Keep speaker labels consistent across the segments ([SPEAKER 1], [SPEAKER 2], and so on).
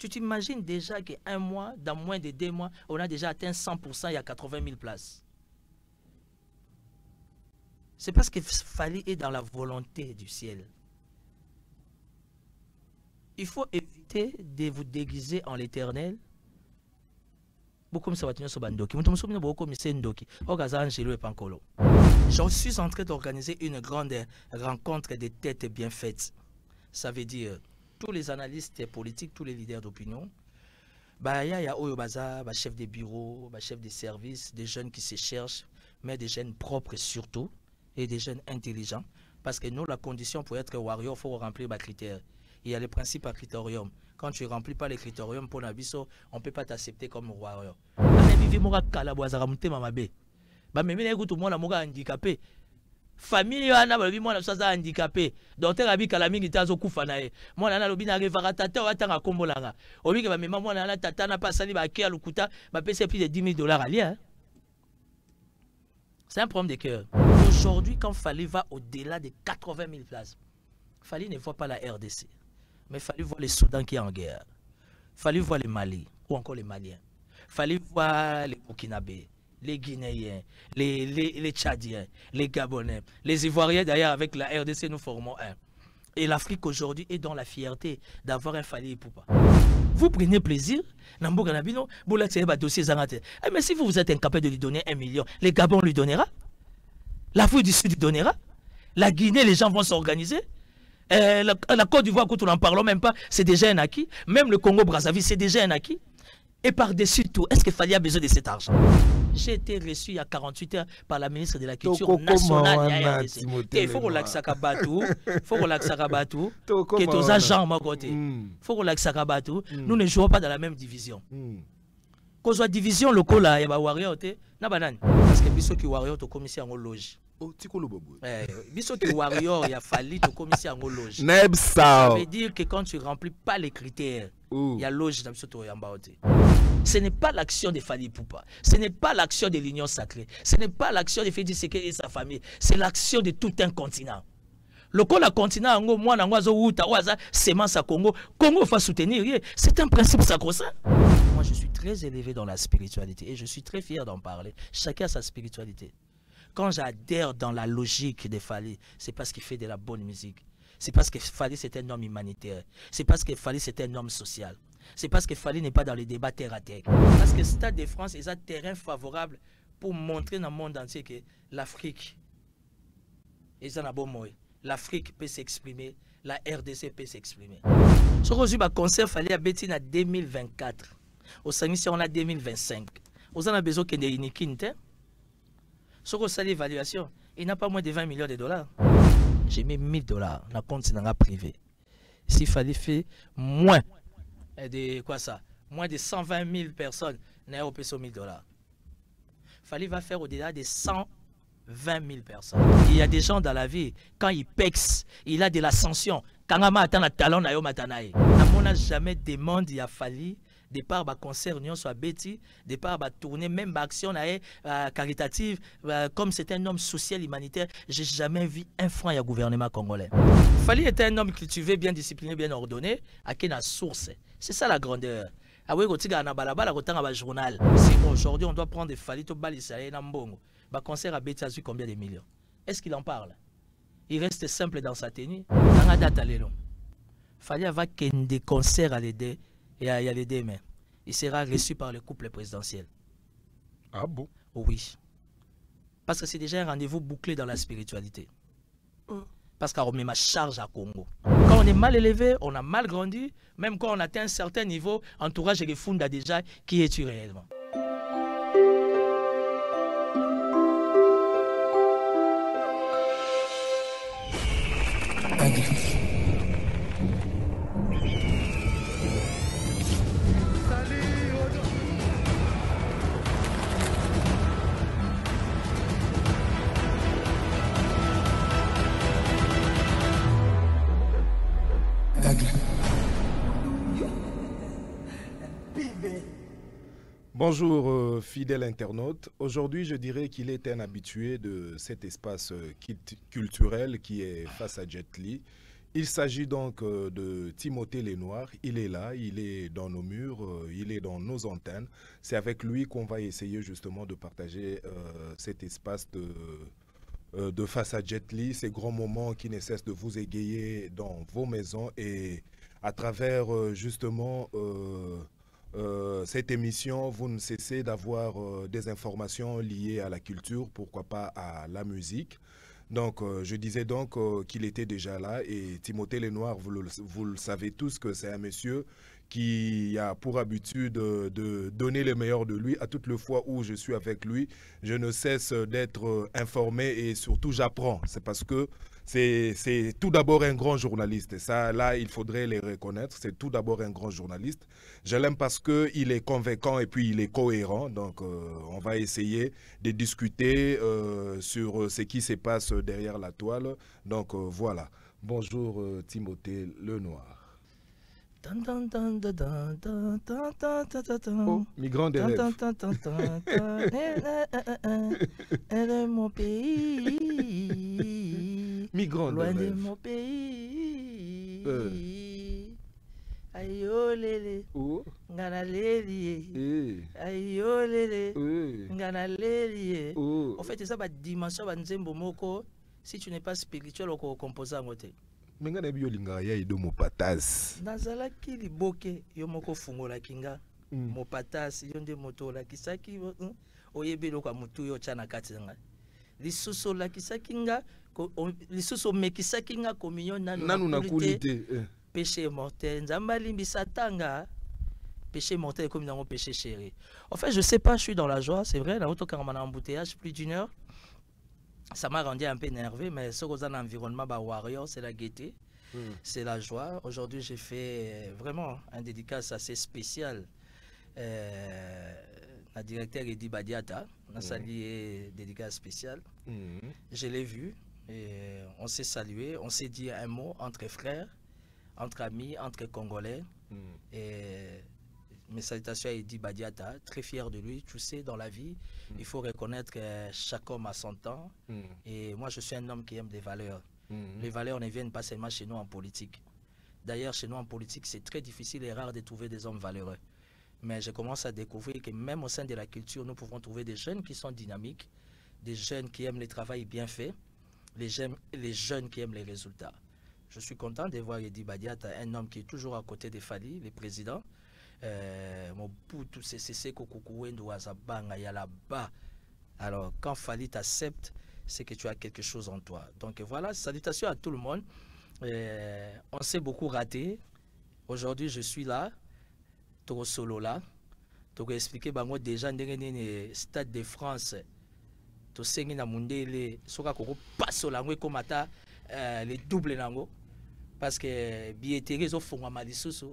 [SPEAKER 1] Tu t'imagines déjà qu'un mois, dans moins de 2 mois, on a déjà atteint 100%, il y a 80 000 places. C'est parce qu'il fallait être dans la volonté du ciel. Il faut éviter de vous déguiser en l'éternel. Je suis en train d'organiser une grande rencontre des têtes bien faites. Ça veut dire tous les analystes politiques, tous les leaders d'opinion. Il y a chef de bureau, chef de service, des jeunes qui se cherchent, mais des jeunes propres surtout, et des jeunes intelligents. Parce que nous, la condition pour être warrior, il faut remplir les critères. Il y a le principe à critérium. Quand tu ne remplis pas les critériums pour Nabiso, on ne peut pas t'accepter comme warrior. Famille wana balobi mwana soza handicapé docteur abi kala mingi tazo kufa na ye mwana na lobi na revara tata watanga kombolanga obi ke ba mema mwana na tata na pasali ba kia lukuta ba pese plus de 10 000 $ à lire. C'est un problème de cœur. Aujourd'hui, quand Fally va au-delà de 80 000 places, Fally ne voit pas la RDC, mais Fally voit les Soudan qui est en guerre. Fally voit le Mali ou encore les Maliens. Fally voit les Burkinabés, les Guinéens, les Tchadiens, les Gabonais, les Ivoiriens. D'ailleurs, avec la RDC, nous formons un. Et l'Afrique aujourd'hui est dans la fierté d'avoir un Fally Ipupa. Vous prenez plaisir, mais si vous êtes incapable de lui donner 1 million, les Gabon lui donnera, l'Afrique du Sud lui donnera, la Guinée, les gens vont s'organiser. La Côte d'Ivoire, quand on n'en parle même pas, c'est déjà un acquis. Même le Congo-Brazzaville, c'est déjà un acquis. Et par-dessus tout, est-ce qu'il fallait besoin de cet argent? J'ai été reçu il y a 48 heures par la ministre de la Culture nationale. Il faut relaxer Kabatou. Il faut relaxer Kabatou. Qui est aux agents à mon côté. Il faut relaxer Kabatou. Nous ne jouons pas dans la même division. Quand soit division locale, il y a warrior. Parce que biso qui warrior, tu commissaire en loge. Biso qui warrior, il a fallu te commissaire en loge. Ça veut dire que quand tu ne remplis pas les critères, il y a loge dans biso to yamba. Ce n'est pas l'action de Fally Ipupa. Ce n'est pas l'action de l'Union Sacrée. Ce n'est pas l'action de Félix Tshisekedi et sa famille. C'est l'action de tout un continent. Le continent, moi, semence à Congo, Congo va soutenir. C'est un principe sacro-saint. Moi, je suis très élevé dans la spiritualité et je suis très fier d'en parler. Chacun a sa spiritualité. Quand j'adhère dans la logique de Fally, c'est parce qu'il fait de la bonne musique. C'est parce que Fally, c'est un homme humanitaire. C'est parce que Fally, c'est un homme social. C'est parce que Fally n'est pas dans les débats terre à terre. Parce que le Stade de France est un terrain favorable pour montrer dans le monde entier que l'Afrique est un bon mot. L'Afrique peut s'exprimer, la RDC peut s'exprimer. Ce que je concert Fally à Bétine en 2024. Au Saint-Michel, on a 2025. On a besoin de l'uniquité. Ce que c'est l'évaluation, il n'a pas moins de 20 millions de $. J'ai mis 1 000 $. Dans compte privé. S'il fallait faire moins de quoi ça? Moins de 120 000 personnes n'a pas 1 000 $. Fally va faire au-delà de 120 000 personnes. Il y a des gens dans la vie, quand ils pexent, il a de l'ascension. Quand on attend le talent, on n'a jamais demandé à Fally, de par le concert, soit Betty, de par la tournée, même l'action caritative, comme c'est un homme social humanitaire, j'ai jamais vu un franc au gouvernement congolais. Fally était un homme cultivé, bien discipliné, bien ordonné, à qui la source. C'est ça la grandeur. Si aujourd'hui on doit prendre Fally to baliser Nambongo, le concert à Betty a eu combien de millions? Est-ce qu'il en parle? Il reste simple dans sa tenue. Dans la date à l'élo. Fally va qu'il des concerts à l'aider. Et à l'aider, mais il sera reçu par le couple présidentiel.
[SPEAKER 2] Ah bon?
[SPEAKER 1] Oui. Parce que c'est déjà un rendez-vous bouclé dans la spiritualité. Parce qu'on met ma charge à Congo. Quand on est mal élevé, on a mal grandi, même quand on atteint un certain niveau, entourage et les funda déjà, qui es-tu réellement?
[SPEAKER 2] Bonjour fidèles internautes. Aujourd'hui, je dirais qu'il est un habitué de cet espace culturel qui est face à Jet Li. Il s'agit donc de Timothée Lenoir. Il est là, il est dans nos murs, il est dans nos antennes. C'est avec lui qu'on va essayer justement de partager cet espace de face à Jet Li, ces grands moments qui ne cessent de vous égayer dans vos maisons et à travers justement cette émission, vous ne cessez d'avoir des informations liées à la culture, pourquoi pas à la musique. Donc, je disais donc qu'il était déjà là et Timothée Lenoir, vous le savez tous que c'est un monsieur qui a pour habitude de donner le meilleur de lui. À toutes les fois où je suis avec lui, je ne cesse d'être informé et surtout j'apprends. C'est parce que c'est tout d'abord un grand journaliste. Et ça, là, il faudrait les reconnaître. C'est tout d'abord un grand journaliste. Je l'aime parce qu'il est convaincant et puis il est cohérent. Donc, on va essayer de discuter sur ce qui se passe derrière la toile. Donc, voilà. Bonjour Timothée Lenoir. Oh, migrant des rêves.
[SPEAKER 1] Elle est mon pays.
[SPEAKER 2] Migrant des rêves.
[SPEAKER 1] Loin de mon pays. Aïe oh lélé.
[SPEAKER 2] Oh.
[SPEAKER 1] Ngana lélé. Aïe oh lélé. Ngana lélé.
[SPEAKER 2] Oh.
[SPEAKER 1] En fait, c'est ça la dimension de Nzembo Moko. Si tu n'es pas spirituel, on peut composer en côté.
[SPEAKER 2] Menga na biyo linga ya ido mopatas.
[SPEAKER 1] Nazala ki liboke yo moko fungola kinga. Mopatas yonde moto la kisaki oyebi lokwa mutu yo chana kati nga. Lisuso la kisaki nga lisuso mekisaki nga communion nanu
[SPEAKER 2] na kulite.
[SPEAKER 1] Péché mortel nzamba limbi satanga. Péché mortel comme dans mon péché chéri. En fait, je sais pas, je suis dans la joie, c'est vrai, la auto caramana embouteillage plus d'une heure. Ça m'a rendu un peu énervé, mais ce qu'on a dans l'environnement, bah, Warrior, c'est la gaieté, c'est la joie. Aujourd'hui, j'ai fait vraiment un dédicace assez spécial. La directeur Edi Badiata, on a salué dédicace spécial. Je l'ai vu, et on s'est salué, on s'est dit un mot entre frères, entre amis, entre Congolais. Et mes salutations à Edi Badiata, très fier de lui. Tu sais, dans la vie, il faut reconnaître que chaque homme a son temps. Et moi, je suis un homme qui aime des valeurs. Les valeurs ne viennent pas seulement chez nous en politique. D'ailleurs, chez nous en politique, c'est très difficile et rare de trouver des hommes valeureux. Mais je commence à découvrir que même au sein de la culture, nous pouvons trouver des jeunes qui sont dynamiques, des jeunes qui aiment le travail bien fait, les jeunes qui aiment les résultats. Je suis content de voir Edi Badiata, un homme qui est toujours à côté de Fali, le président. Alors, quand Fali t'accepte, c'est que tu as quelque chose en toi. Donc voilà, salutations à tout le monde. On s'est beaucoup raté. Aujourd'hui, je suis là. Toro solo là. Toro expliquer bango déjà dans le Stade de France. To sengi na mundele soka koko passe lango comme ata les doubles lango parce que billetterie zo fongwa malisusu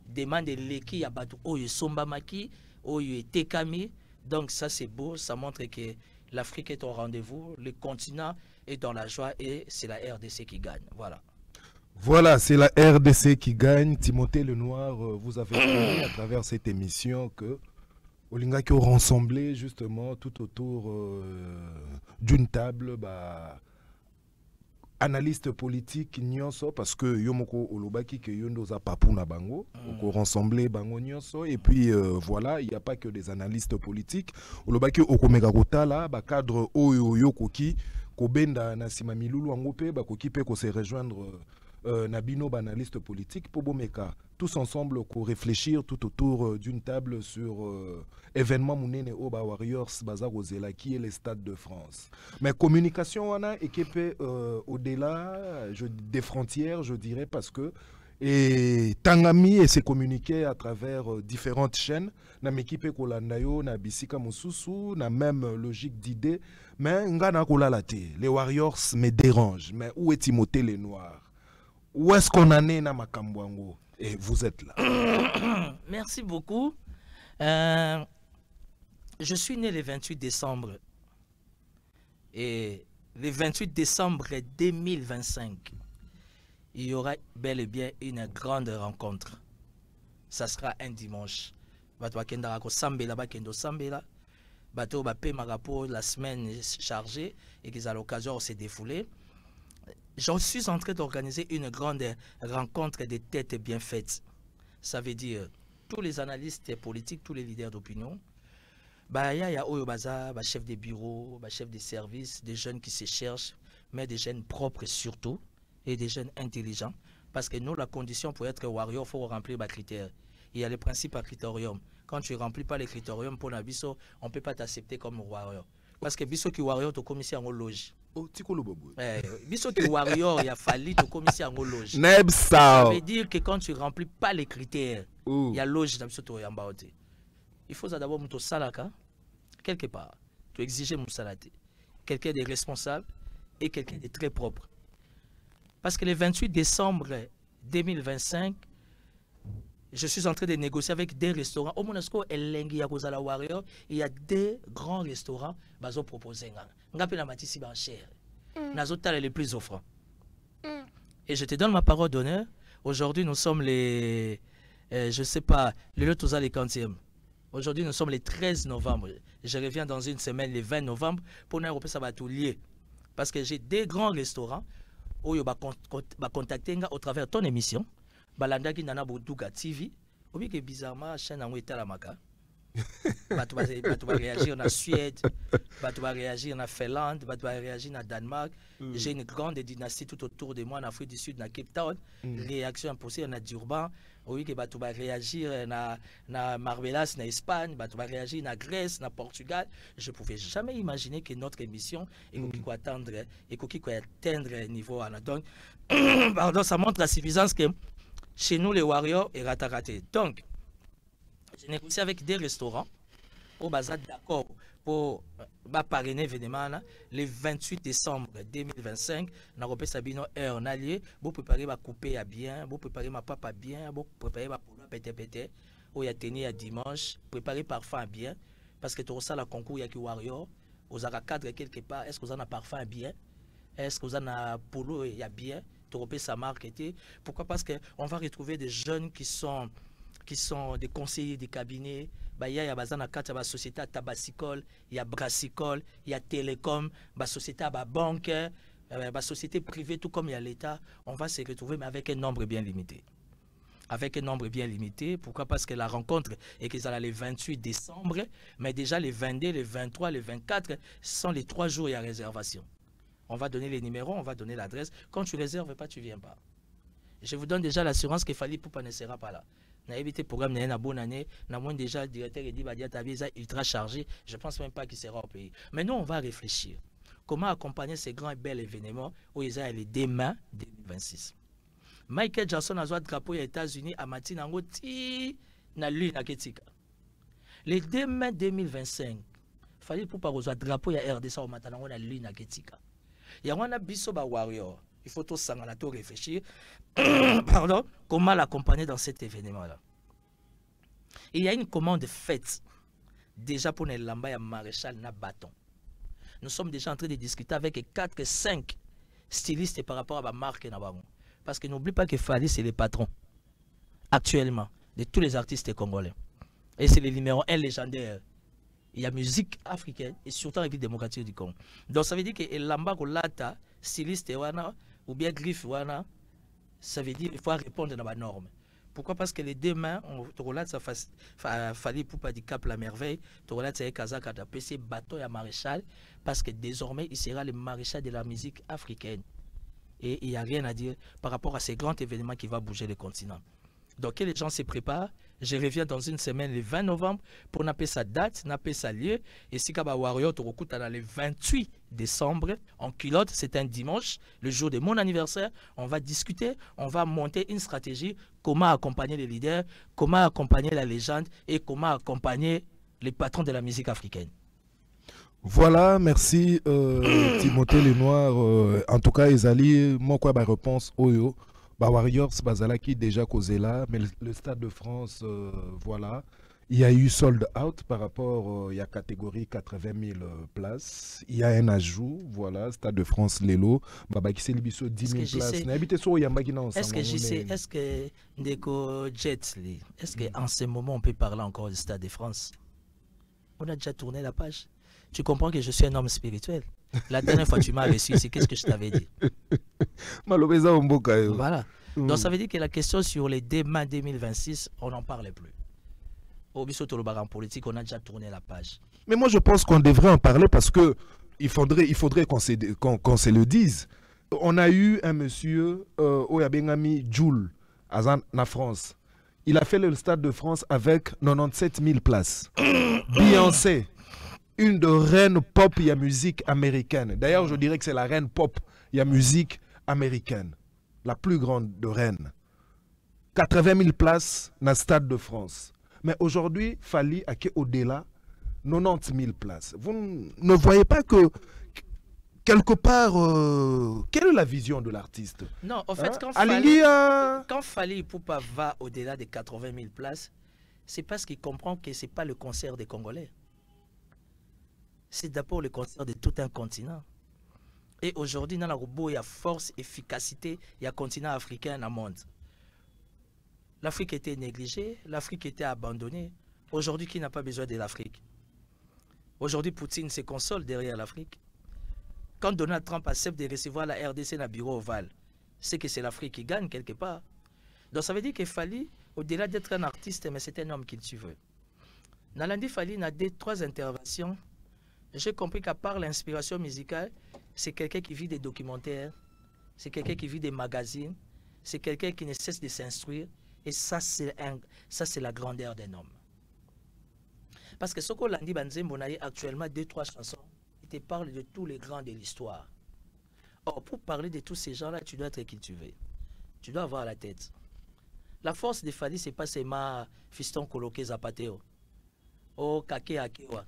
[SPEAKER 1] demande leki ya batu oyo somba maki oyo etekami. Donc ça c'est beau, ça montre que l'Afrique est au rendez-vous, le continent est dans la joie et c'est la RDC qui gagne. Voilà.
[SPEAKER 2] Voilà, c'est la RDC qui gagne. Timothée Lenoir, vous avez compris à travers cette émission que Olinga qui ont rassemblé justement tout autour d'une table, bah, analyste politique nyonso parce que yomoko olobaki que yondo za papuna bango oko rassembler bango nyonso et puis voilà, il y a pas que des analystes politiques olobaki okomeka kotala ba cadre oyo yokoki kobenda na sima milulu angope ba koki pe ko se rejoindre Nabino, analyste politique, pour Bomeka, tous ensemble, pour réfléchir tout autour d'une table sur événement Mounene Oba Warriors, Bazar Ozela, qui est le Stade de France. Mais communication, on a équipé au-delà des frontières, je dirais, parce que et Tangami et s'est communiqué à travers différentes chaînes. Na m'équipe Kolandayo, na Bisika Mususu, na même logique d'idée. Mais Ngana Kolalate, les Warriors me dérangent. Mais où est Timothée Lenoir? Où est-ce qu'on en est dans Makambouango? Et vous êtes là.
[SPEAKER 1] Merci beaucoup. Je suis né le 28 décembre. Et le 28 décembre 2025, il y aura bel et bien une grande rencontre. Ça sera un dimanche. La semaine chargée et qu'ils ont l'occasion de se défouler. Je suis en train d'organiser une grande rencontre des têtes bien faites. Ça veut dire tous les analystes politiques, tous les leaders d'opinion. Bah, il y a Oyo Baza, chef des bureaux, chef des services, des jeunes qui se cherchent, mais des jeunes propres surtout, et des jeunes intelligents. Parce que nous, la condition pour être warrior, il faut remplir les critères. Il y a le principe à critérium. Quand tu ne remplis pas les critériums pour la biso, on ne peut pas t'accepter comme warrior. Parce que biso qui warrior, tu commissaire en loge.
[SPEAKER 2] Oh, Tikolo Bobo.
[SPEAKER 1] Biso qui warrior, il a fallu tu commissaire en loge.
[SPEAKER 2] Ça
[SPEAKER 1] veut dire que quand tu ne remplis pas les critères, il y a loge dans biso to yamba. Il faut d'abord mon salaka quelque part. Tu exiger mon salate. Quelqu'un de responsable et quelqu'un de très propre. Parce que le 28 décembre 2025, je suis en train de négocier avec des restaurants. Au Monasco, il y a des grands restaurants qui ont proposé. Les plus offrants. Et je te donne ma parole d'honneur. Aujourd'hui, nous sommes les... je ne sais pas, le lot les 40e. Aujourd'hui, nous sommes le 13 novembre. Je reviens dans une semaine, le 20 novembre, pour nous ça va tout lier. Parce que j'ai des grands restaurants où ils vont contacter au travers de ton émission. Balandaki Nana Boudouga TV. Ou bien que bizarrement, chaîne en la maka. Tu vas réagir en Suède, tu vas réagir en Finlande, tu vas réagir en Danemark. J'ai une grande dynastie tout autour de moi en Afrique du Sud, dans Cape Town. Réaction impossible en Durban. Oui, que tu vas réagir en Marbellas, en Espagne, tu vas réagir en Grèce, en Portugal. Je ne pouvais jamais imaginer que notre émission est atteindre un niveau. Donc, pardon, ça montre la suffisance que chez nous, les warriors, est raté. Donc, j'ai négocié avec des restaurants pour basé d'accord pour parrainer l'événement le 28 décembre 2025. Nous avons Sabino heure en allié pour préparer ma coupé à bien, pour préparer ma papa à bien, pour préparer ma poule à pété, où il y a tenu à dimanche, préparer parfum à bien, parce que tu as la concours, il y a qui warrior, vous avez cadre quelque part, est-ce que vous avez un parfum à bien, est-ce que vous avez un polo il y a bien, tu as sa marque. Pourquoi? Parce qu'on va retrouver des jeunes qui sont des conseillers des cabinets. Il y a la société tabacicole, il y a brassicole, il y a télécom, la société à banque, la société privée, tout comme il y a l'État. On va se retrouver, mais avec un nombre bien limité. Avec un nombre bien limité. Pourquoi? Parce que la rencontre est qu'ils allaient le 28 décembre, mais déjà les 22, les 23, les 24, ce sont les 3 jours, il y a réservation. On va donner les numéros, on va donner l'adresse. Quand tu ne réserves pas, tu ne viens pas. Je vous donne déjà l'assurance que Fali Poupa ne sera pas là. On a évité le programme une bonne année. On a moins déjà le directeur dit est ultra chargé. Je ne pense même pas qu'il sera au pays. Mais nous, on va réfléchir. Comment accompagner ces grands et bels événements où ils ont les demain 2026. Michael Jackson a joué le drapeau aux États-Unis à Matin na lui na Ketika. Les demain 2025, Fali Poupa reçoit le drapeau à RDC au matin na lui na Ketika. Il y a un biso ba warrior. Il faut tout s'en tout réfléchir. Pardon, comment l'accompagner dans cet événement-là. Il y a une commande faite déjà pour les lambaya maréchal na bâton. Nous sommes déjà en train de discuter avec 4-5 stylistes par rapport à ma marque. Parce que n'oublie pas que Fali, c'est le patron actuellement de tous les artistes congolais. Et c'est le numéro 1 légendaire. Il y a musique africaine et surtout avec la démocratie du Congo. Donc ça veut dire que Lamba Lata, styliste ou bien griffe, ça veut dire qu'il faut répondre à la norme. Pourquoi? Parce que les deux mains, on relate ça Fali Poupa du Cap la merveille, on relate ça avec Kazak à PC bateau et maréchal, parce que désormais il sera le maréchal de la musique africaine. Et il n'y a rien à dire par rapport à ces grands événements qui vont bouger le continent. Donc que les gens se préparent. Je reviens dans une semaine le 20 novembre pour napper sa date, napper sa lieu. Et si Kaba Warrior te recoute dans le 28 décembre en culotte, c'est un dimanche, le jour de mon anniversaire. On va discuter, on va monter une stratégie, comment accompagner les leaders, comment accompagner la légende et comment accompagner les patrons de la musique africaine.
[SPEAKER 2] Voilà, merci Timothée Lenoir. En tout cas, Ezali, moi quoi ma réponse Oyo. Warriors Bazalaki déjà causé là, mais le Stade de France, voilà, il y a eu sold out par rapport, il y a catégorie 80 000 places, il y a un ajout, voilà, Stade de France Lelo, Babaki Selibiso 10 000 places.
[SPEAKER 1] Est-ce que j'y sais, est-ce que Ndeko Jets, est-ce qu'en ce moment on peut parler encore du Stade de France? On a déjà tourné la page. Tu comprends que je suis un homme spirituel. La dernière fois tu m'as reçu ici, qu'est-ce que je t'avais dit?
[SPEAKER 2] Malobeza Omboka.
[SPEAKER 1] Voilà. Donc ça veut dire que la question sur les débats 2026, on n'en parlait plus. Au Bissau Tolobar en politique, on a déjà tourné la page.
[SPEAKER 2] Mais moi, je pense qu'on devrait en parler parce que il faudrait qu'on se le dise. On a eu un monsieur, Oyabengami Joule, en France. Il a fait le Stade de France avec 97 000 places. Beyoncé, une de reines pop et musique américaine. D'ailleurs, je dirais que c'est la reine pop et musique américaine. La plus grande de reines. 80 000 places dans le Stade de France. Mais aujourd'hui, Fally a au-delà 90 000 places. Vous ne voyez pas que, quelque part, quelle est la vision de l'artiste?
[SPEAKER 1] Non, en fait,
[SPEAKER 2] hein?
[SPEAKER 1] quand Fally Ipupa va au-delà des 80 000 places, c'est parce qu'il comprend que ce n'est pas le concert des Congolais. C'est d'abord le concert de tout un continent. Et aujourd'hui, dans la robot, il y a force, efficacité, il y a continent africain dans le monde. L'Afrique était négligée, l'Afrique était abandonnée. Aujourd'hui, qui n'a pas besoin de l'Afrique? Aujourd'hui, Poutine se console derrière l'Afrique. Quand Donald Trump accepte de recevoir la RDC dans le bureau ovale, c'est que c'est l'Afrique qui gagne quelque part. Donc ça veut dire qu'il Fally, au-delà d'être un artiste, mais c'est un homme qu'il tu veux. Dans l'année Fally, il y a 2-3 interventions. J'ai compris qu'à part l'inspiration musicale, c'est quelqu'un qui vit des documentaires, c'est quelqu'un qui vit des magazines, c'est quelqu'un qui ne cesse de s'instruire. Et ça, c'est la grandeur d'un homme. Parce que ce qu'on a dit, on a actuellement 2-3 chansons qui te parlent de tous les grands de l'histoire. Or, pour parler de tous ces gens-là, tu dois être qui tu veux. Tu dois avoir la tête. La force de Fally, ce n'est pas seulement fiston coloqué Zapateo. Oh, Kake Akewa.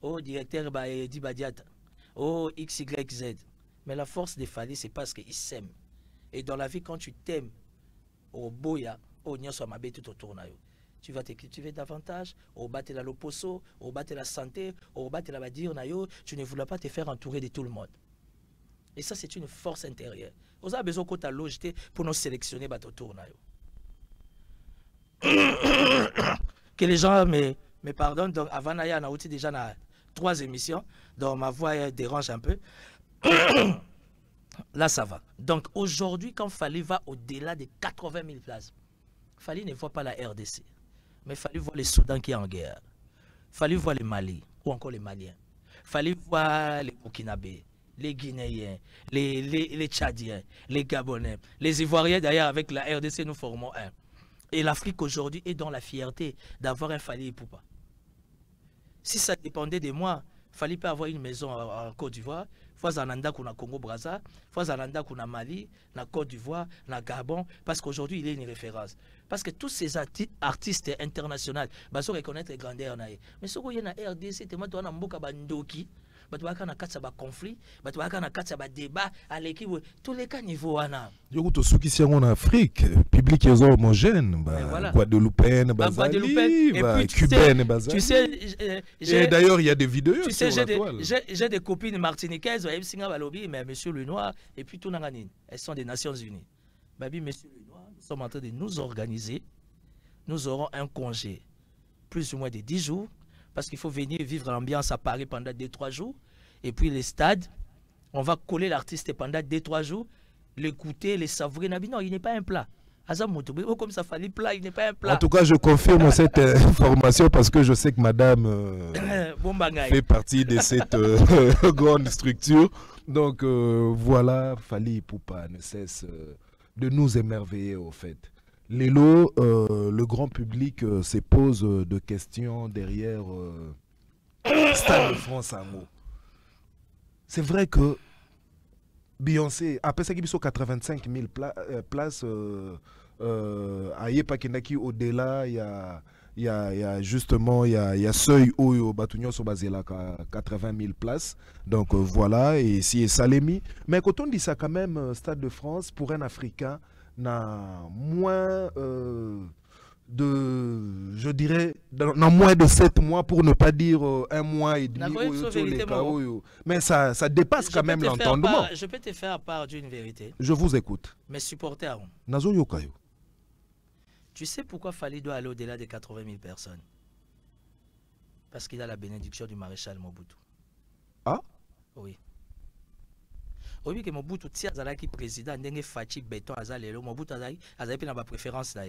[SPEAKER 1] Oh, directeur Di Badiata. Oh, XYZ. Mais la force de Fally, c'est parce qu'il s'aime. Et dans la vie, quand tu t'aimes, au boya, au nyonso mabe tout autour na yo. Tu vas te cultiver davantage, au battre la loposo, au battre la santé, au battre la badir na yo, tu ne voulais pas te faire entourer de tout le monde. Et ça, c'est une force intérieure. Vous avez besoin que tu as logité pour nous sélectionner bat autour na yo. Que les gens me pardonnent, donc avant Naya, on a aussi déjà 3 émissions, donc ma voix dérange un peu. Là, ça va. Donc, aujourd'hui, quand Fally va au-delà de 80 000 places, Fally ne voit pas la RDC. Mais Fally voit les Soudan qui est en guerre. Fally voit les Mali, ou encore les Maliens. Fally voit les Burkinabés, les Guinéens, les Tchadiens, les Gabonais, les Ivoiriens. D'ailleurs, avec la RDC, nous formons un. Et l'Afrique, aujourd'hui, est dans la fierté d'avoir un Fally Ipupa. Si ça dépendait de moi, Fally peut avoir une maison en Côte d'Ivoire. Fois Zananda qu'on a Congo Brazza, fois Zananda qu'on a Mali, na Côte d'Ivoire, na Gabon, parce qu'aujourd'hui il est une référence. Parce que tous ces artistes internationaux, bah sont reconnaître les grandeurs naïe. Mais ce qu'on y a na RDC, c'est moi toi na mboka bandoki, bah toi na katsa ba conflit, bah toi na katsa ba débat à l'équipe tous les cas niveau ana.
[SPEAKER 2] Yo kuto suki si en Afrique, public est homogène, bah Guadeloupéenne, Bazali, bah cubaine, Bazali.
[SPEAKER 1] Tu sais,
[SPEAKER 2] et d'ailleurs il y a des vidéos.
[SPEAKER 1] Tu sais, j'ai des copines martiniquaises, mais Monsieur Lenoir, et puis tout Nanganine, elles sont des Nations Unies. Babi, Monsieur Lenoir, nous sommes en train de nous organiser. Nous aurons un congé, plus ou moins de 10 jours, parce qu'il faut venir vivre l'ambiance à Paris pendant 2-3 jours. Et puis les stades, on va coller l'artiste pendant 2-3 jours, l'écouter, les savourer. Non, il n'est pas un plat. Comme ça fallait plat, il n'est pas un plat.
[SPEAKER 2] En tout cas, je confirme cette information parce que je sais que madame fait partie de cette grande structure. Donc voilà, Fally Ipupa ne cesse de nous émerveiller au fait. Lélo, le grand public se pose de questions derrière Stade de France à mots. C'est vrai que Beyoncé, après ça, il y a 85 000 places. À Yepakendaki, au-delà, il y a justement, il y a Seuil au Batugnon sur Basela 80 000 places. Donc voilà, et ici, Salemi. Mais quand on dit ça, quand même, Stade de France, pour un Africain, n'a moins je dirais, dans moins de 7 mois, pour ne pas dire 1 mois et demi. Mais ça dépasse quand même l'entendement.
[SPEAKER 1] Je peux te faire part d'une vérité.
[SPEAKER 2] Je vous écoute.
[SPEAKER 1] Mes supporters.
[SPEAKER 2] Nazo Yokayo.
[SPEAKER 1] Tu sais pourquoi Fally doit aller au-delà de 80 000 personnes? Parce qu'il a la bénédiction du maréchal Mobutu.
[SPEAKER 2] Ah?
[SPEAKER 1] Oui. Oui, que Mobutu tia azalaki président ndenge Fachi Béton azalelo Mobutu azalaki na ba préférence là.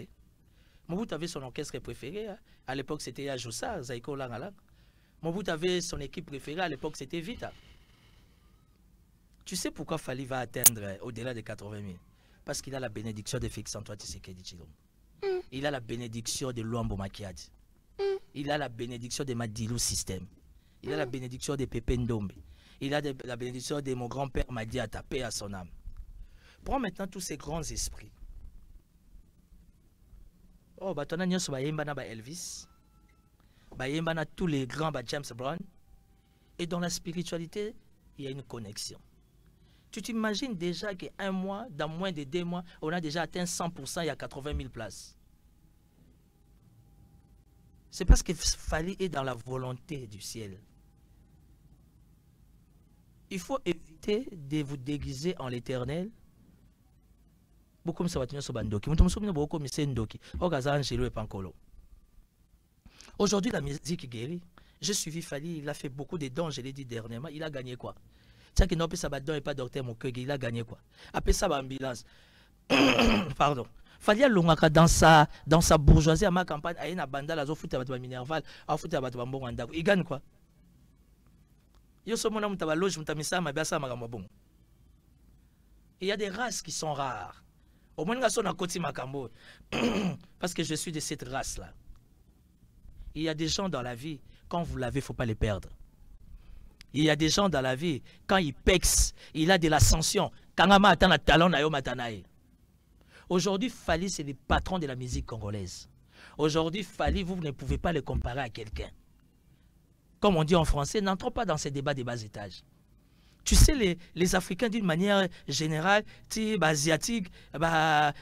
[SPEAKER 1] Mobutu avait son orchestre préféré. Hein. À l'époque, c'était Yajusa, Zaiko Langala. Mobutu avait son équipe préférée. À l'époque, c'était Vita. Tu sais pourquoi Fali va atteindre au-delà de 80 000? Parce qu'il a la bénédiction de Félix-Antoine Tshisekedi Tshilombo. Il a la bénédiction de Luambo Makiadi. Il a la bénédiction de Madilou System. Il a la bénédiction de Pépé Ndombe. Il a la bénédiction de mon grand-père Madi Atapé à son âme. Prends maintenant tous ces grands esprits. Oh, bah, ton agneau, bah, Elvis. Bah, tous les grands, bah, James Brown. Et dans la spiritualité, il y a une connexion. Tu t'imagines déjà qu'un mois, dans moins de 2 mois, on a déjà atteint 100%, il y a 80 000 places. C'est parce qu'il fallait être dans la volonté du ciel. Il faut éviter de vous déguiser en l'éternel. Aujourd'hui, la musique guérit. J'ai suivi Fali, il a fait beaucoup de dons, je l'ai dit dernièrement. Il a gagné quoi? Tiens, qu'il n'a pas don et pas docteur, mon cœur, il a gagné quoi? Après ça, ambulance. Pardon. Fali a longaka dans sa bourgeoisie à ma campagne, il y a banda la zofoute à battre minerval, à foutre à battre bon andako. Il gagne quoi? Il y a des races qui sont rares. Au moins, parce que je suis de cette race-là. Il y a des gens dans la vie, quand vous l'avez, il ne faut pas les perdre. Il y a des gens dans la vie, quand ils pexent, il a de l'ascension. Aujourd'hui, Fali, c'est le patron de la musique congolaise. Aujourd'hui, Fali, vous ne pouvez pas le comparer à quelqu'un. Comme on dit en français, n'entrons pas dans ces débats des bas étages. Tu sais, les Africains, d'une manière générale, asiatiques,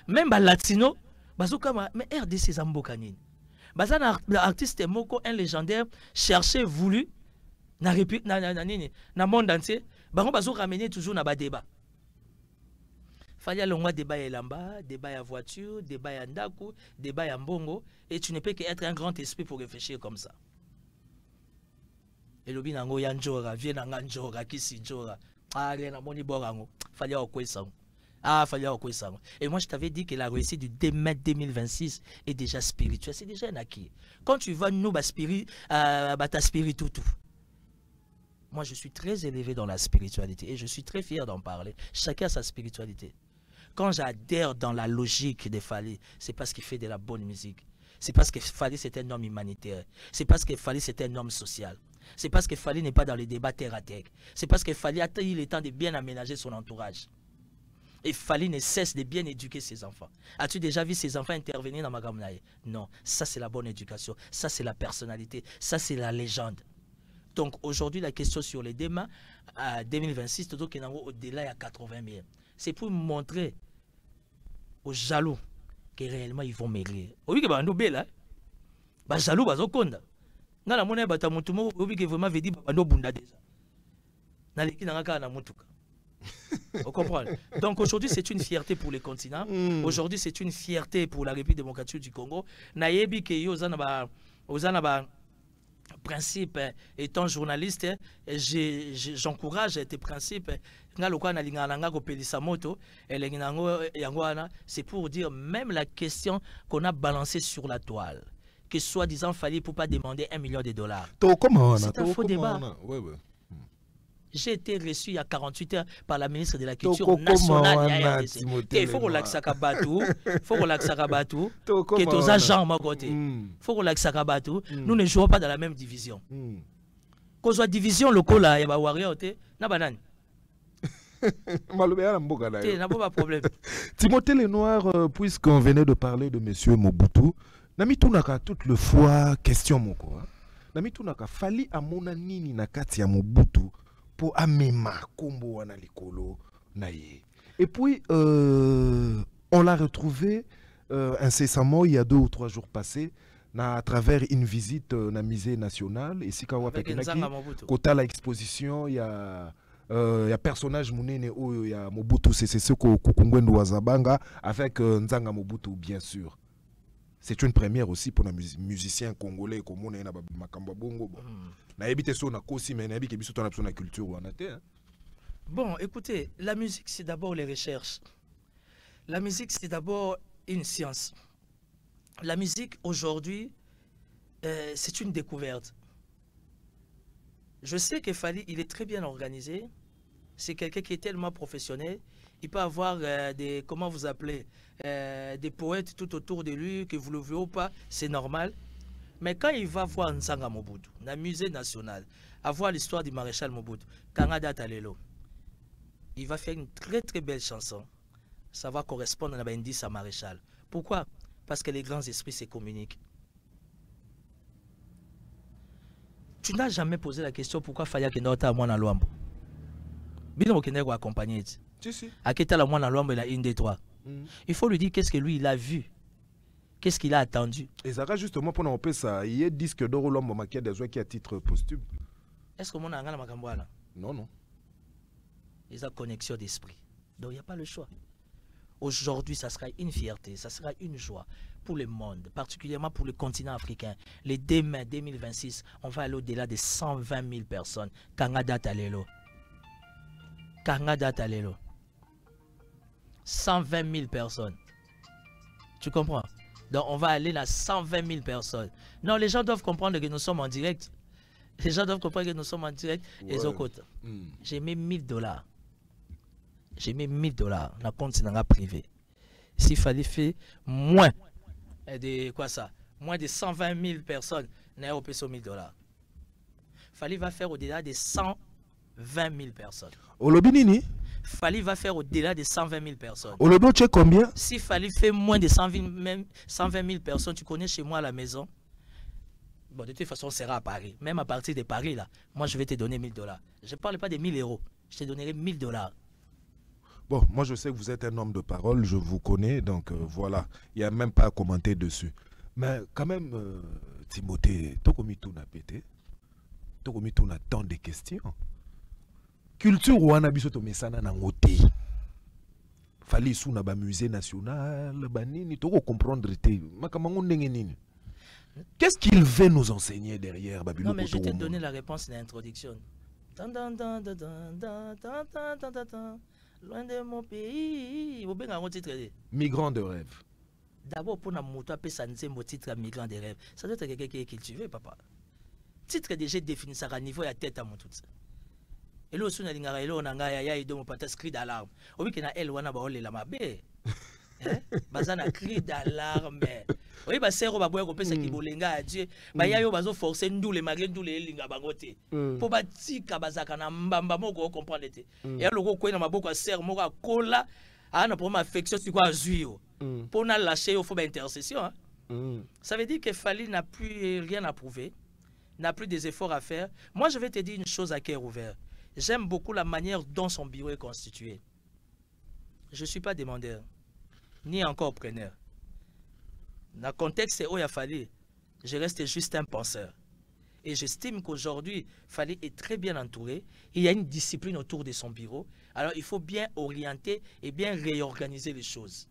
[SPEAKER 1] même latino, mais RDC Zambokanine. Un artiste moko, un légendaire, cherché, voulu, dans le monde entier, on ramener toujours dans le débat. Fallait aller débat ya lamba, débat ya voiture, débat ya ndaku, débat ya mbongo, et tu ne peux qu'être un grand esprit pour réfléchir comme ça. Et le binango yanjora, vient nanganjora, kisi jora, na moni borango, fallait au ça. Ah, fallait au ça. Et moi je t'avais dit que la réussite du 2 mai 2026 est déjà spirituelle, c'est déjà un acquis. Quand tu vas nous ta spiritu tout. Moi je suis très élevé dans la spiritualité et je suis très fier d'en parler. Chacun a sa spiritualité. Quand j'adhère dans la logique de Fali, c'est parce qu'il fait de la bonne musique. C'est parce que Fali c'est un homme humanitaire. C'est parce que Fali c'est un homme social. C'est parce que Fali n'est pas dans les débats terre à terre. C'est parce que Fali a eu le temps de bien aménager son entourage. Et Fali ne cesse de bien éduquer ses enfants. As-tu déjà vu ses enfants intervenir dans Magamnaï? Non, ça c'est la bonne éducation. Ça c'est la personnalité. Ça c'est la légende. Donc aujourd'hui, la question sur les débats à 2026, au-delà, il y a 80 000. C'est pour montrer aux jaloux que réellement ils vont maigrir. Oui, que nous bel, bah jaloux, bah zokonda. Nga la mona bata mutumo, oui que vraiment veut dire bah no bunda déjà. Na leki na ngaka na mutuka. Vous comprenez? Donc aujourd'hui, c'est une fierté pour les continents. Aujourd'hui, c'est une fierté pour la République démocratique du Congo. Na yebi ke yo ozana ba principe étant journaliste, j'encourage tes principes. C'est pour dire même la question qu'on a balancée sur la toile, que soi-disant fallait pour pas demander $1 million. C'est un faux débat. J'ai été reçu il y a 48 heures par la ministre de la Culture nationale. Il faut relaxer Sakabatou. Il faut relaxer Sakabatou. Que tous agents à côté. Il faut relaxer Sakabatou. Nous ne jouons pas dans la même division. Qu'on soit division locale, il y a warrior. Na banane. N'a pas de problème.
[SPEAKER 2] Timothée Lenoir, puisqu'on venait de parler de monsieur Mobutu, Namitunaka toute le fois question moko. Namitunaka fali amona nini na kati ya Mobutu pour amema kombo wana likolo naye. Et puis on l'a retrouvé incessamment il y a 2 ou 3 jours passés à travers une visite na musée national et sikawa pekenaki kota la exposition il y a personnage munene oyo ya Mobutu c'est ce ko Kukungwendu Wazabanga avec Nzanga Mobutu bien sûr. C'est une première aussi pour les musiciens congolais comme on est na makambo bongo. Na ebite so na kosi mais na ebi ke biso to na culture wana te.
[SPEAKER 1] Bon, écoutez, la musique, c'est d'abord les recherches. La musique, c'est d'abord une science. La musique, aujourd'hui, c'est une découverte. Je sais que Fally, il est très bien organisé. C'est quelqu'un qui est tellement professionnel. Il peut avoir des, comment vous appelez, des poètes tout autour de lui, que vous le voyez ou pas, c'est normal. Mais quand il va voir Nzanga Mobutu, dans le musée national, à voir l'histoire du maréchal Mobutu, Kangada Talelo, il va faire une très très belle chanson. Ça va correspondre à l'indice à maréchal. Pourquoi? Parce que les grands esprits se communiquent. Tu n'as jamais posé la question pourquoi Fally Kendota à moi dans l'Ouambo. Bino Kenego accompagné. Aketa la moi dans l'Ouambo, il a une des trois. Il faut lui dire qu'est-ce que lui il a vu. Qu'est-ce qu'il a attendu.
[SPEAKER 2] Et ça justement pour nous ça, il y a disque d'or l'homme maquillé des oies qui a titre posthume.
[SPEAKER 1] Est-ce que mon a ngala makambwana?
[SPEAKER 2] Non, non.
[SPEAKER 1] Ils ont connexion d'esprit. Donc il n'y a pas le choix. Aujourd'hui, ça sera une fierté, ça sera une joie pour le monde, particulièrement pour le continent africain. Le demain 2026, on va aller au-delà de 120 000 personnes. Kangada Talelo. Kangada Talelo. 120 000 personnes. Tu comprends? Donc on va aller à 120 000 personnes. Non, les gens doivent comprendre que nous sommes en direct. Les gens doivent comprendre que nous sommes en direct. Ouais. Et autres. J'ai mis $1000. J'ai mis $1000 dans le compte privé. S'il fallait faire moins de quoi ça? Moins de 120 000 personnes, n'a pas payé $1000. Fally va faire au-delà de 120 000 personnes.
[SPEAKER 2] Au lobby
[SPEAKER 1] Fally va faire au-delà de 120 000 personnes.
[SPEAKER 2] Au lobby, tu sais combien?
[SPEAKER 1] Si Fally fait moins de 120 000 personnes, tu connais chez moi à la maison. Bon, de toute façon, on sera à Paris. Même à partir de Paris, là, moi, je vais te donner $1000. Je ne parle pas de 1000 euros. Je te donnerai $1000.
[SPEAKER 2] Bon, moi je sais que vous êtes un homme de parole, je vous connais, donc voilà, il n'y a même pas à commenter dessus. Mais quand même, Timothée, tu as pété, tu as tant de questions. Culture ou anabiso to mesana na ngote. Fally sous na ba musée national, ba nini, tu comprendre te. Makamango ndenge nini. Qu'est-ce qu'il veut nous enseigner derrière Babylone?
[SPEAKER 1] Non, mais je t'ai donné la réponse dans l'introduction. Loin de mon pays,
[SPEAKER 2] migrant de rêve.
[SPEAKER 1] D'abord, pour nous appeler ça un titre migrant de rêve. Ça doit être quelqu'un qui est cultivé, papa. Titre déjà défini ça à niveau et à tête à mon tout ça. Et là aussi, on a dit on a eu un cri d'alarme. Au week-end, elle on a baolé la mabé. Bazana cri d'alarme. Oui, bah c'est roba boy ko pesa ki bolenga a Dieu. Bah ya yo bazo forcer ndule malgré ndule linga bangote. Po ba tika bazaka na mbamba moko comprendre te. Et loko ko na maboko a serre moko a kola ana pour ma affection sur quoi azuio. Pour na lâcher il faut ba intercession. Ça veut dire que Fally n'a plus rien à prouver, n'a plus des efforts à faire. Moi je vais te dire une chose à cœur ouvert. J'aime beaucoup la manière dont son bureau est constitué. Je suis pas demandeur ni encore preneur. Dans le contexte où il a fallu, je reste juste un penseur. Et j'estime qu'aujourd'hui, Fally est très bien entouré. Il y a une discipline autour de son bureau. Alors, il faut bien orienter et bien réorganiser les choses.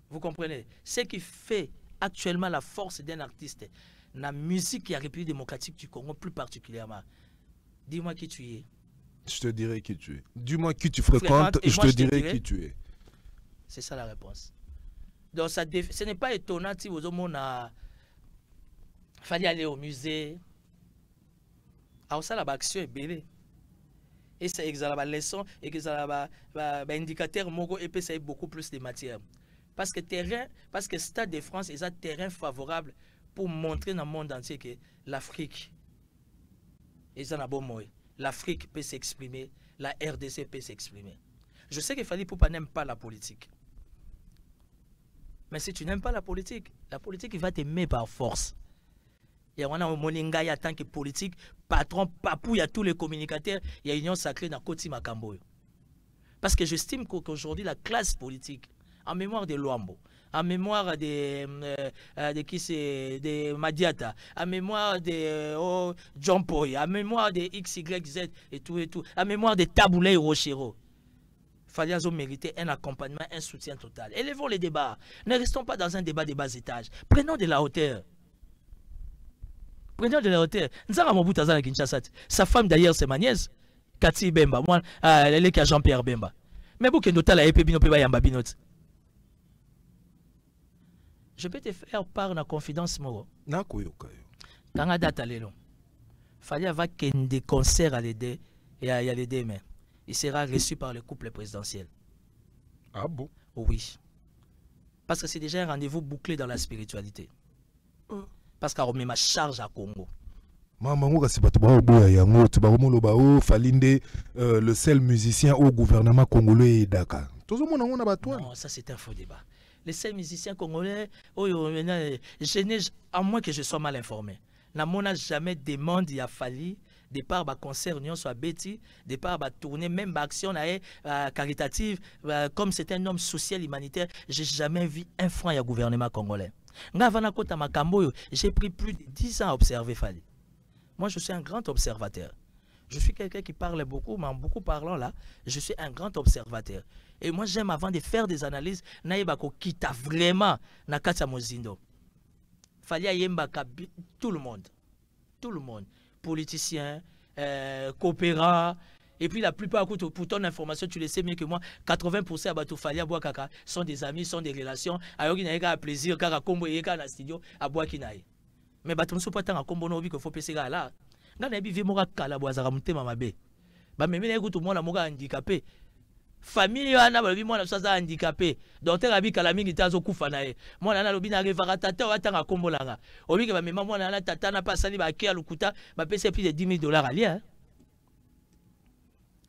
[SPEAKER 1] Vous comprenez? Ce qui fait actuellement la force d'un artiste, la musique et la République démocratique du Congo plus particulièrement. Dis-moi qui tu es.
[SPEAKER 2] Je te dirai qui tu es. Dis-moi qui tu fréquentes et je te dirai qui tu es.
[SPEAKER 1] C'est ça la réponse. Donc, ce n'est pas étonnant si vous avez fallu aller au musée. Alors, ça, la action est belle. Et ça exerce la leçon et que ça va indicateur et puis ça a beaucoup plus de matière. Parce que terrain, parce que Stade de France est un terrain favorable pour montrer dans le monde entier que l'Afrique est un bon mot. L'Afrique peut s'exprimer, la RDC peut s'exprimer. Je sais que Fally Ipupa n'aime pas la politique. Mais si tu n'aimes pas la politique va t'aimer par force. Et on a un moninga en tant que politique, patron, papou, il y a tous les communicateurs, il y a une union sacrée dans Koti Makambo. Parce que j'estime qu'aujourd'hui, la classe politique, en mémoire de Luambo, en mémoire de qui c'est, de Madiata, en mémoire de John Poy, en mémoire de XYZ et tout, en mémoire de Taboulé et Rochero. Fally mériter un accompagnement, un soutien total. Élevons les débats. Ne restons pas dans un débat de bas étage. Prenons de la hauteur. Prenons de la hauteur. Nzanga Mobutu Kinshasa. Sa femme d'ailleurs, c'est ma nièce. Kati Bemba, moi, les qui Jean-Pierre Bemba. Mais vous qui n'avez pas bino pe yamba binot. Je peux te faire part de confidence moro.
[SPEAKER 2] Na koyoka yo.
[SPEAKER 1] Quand date lelo. Fallait avoir des concerts à l'aider et à l'aider mais il sera reçu par le couple présidentiel.
[SPEAKER 2] Ah bon?
[SPEAKER 1] Oui. Parce que c'est déjà un rendez-vous bouclé dans la spiritualité. Parce qu'on met ma charge à Congo.
[SPEAKER 2] Le seul musicien au gouvernement congolais est Dakar.
[SPEAKER 1] Non, ça c'est un faux débat. Les seuls musiciens congolais, à moins que je sois mal informé, n'a jamais demandé à Fali, de par ma concert union soit Betty, de par ma tournée, même ma action caritative, comme c'est un homme social humanitaire, j'ai jamais vu un franc au gouvernement congolais. J'ai pris plus de 10 ans à observer Fali. Moi, je suis un grand observateur. Je suis quelqu'un qui parle beaucoup, mais en beaucoup parlant là, je suis un grand observateur. Et moi, j'aime avant de faire des analyses, naïbako kita vraiment na kata mozindo. Fali ayembaka tout le monde. Tout le monde. Politiciens, coopérants. Et puis la plupart, pour ton information, tu le sais mieux que moi, 80% à Batoufali à Boakaka sont des amis, sont des relations. Alors qu'il n'y a pas plaisir, car à Combo et à studio, à Boakinaï. Mais Batum ne pas tant à Combo Novi qu'il faut passer là. Dans les bivis, moi, Kalaboazara Mouté Mamabé. Bah, mais tout le monde a moura handicapé. Famille, ana ba moi na ça handicapé. Docteur abi kalami ki tazo kufa na ye. Moi na lobi na revara tata wa tanga kombolanga. Obi ke ba mema moi na tata na pas sali ba ki alukuta ba pese plus de 10 000 $ à lien.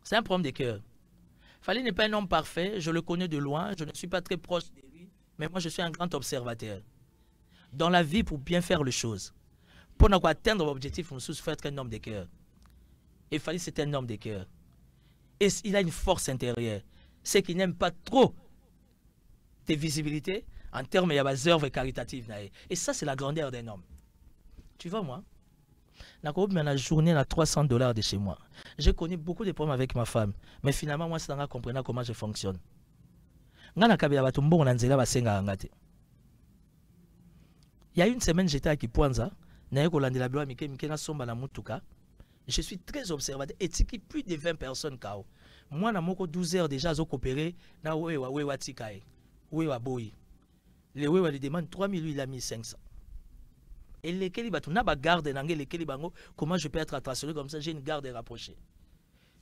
[SPEAKER 1] C'est un problème de cœur. Fali n'est pas un homme parfait, je le connais de loin, je ne suis pas très proche de lui, mais moi je suis un grand observateur. Dans la vie, pour bien faire les choses, pour atteindre l'objectif, il faut être un homme de cœur. Et Fali c'est un homme de cœur. Et il a une force intérieure. C'est qu'il n'aime pas trop tes visibilités en termes de œuvres caritatives. Et ça, c'est la grandeur d'un homme. Tu vois, moi, la journée, à 300 $ de chez moi. J'ai connu beaucoup de problèmes avec ma femme. Mais finalement, moi, c'est comprendre comment je fonctionne. Il y a une semaine, j'étais à Kipuanza. Je suis très observateur. Et c'est plus de 20 personnes. Moi, je 12 heures déjà à coopérer. Les Wewa lui demandent 3 000, il a mis 500. Et lesquels ils ont garde, comment je peux être attentionné comme ça, j'ai une garde rapprochée.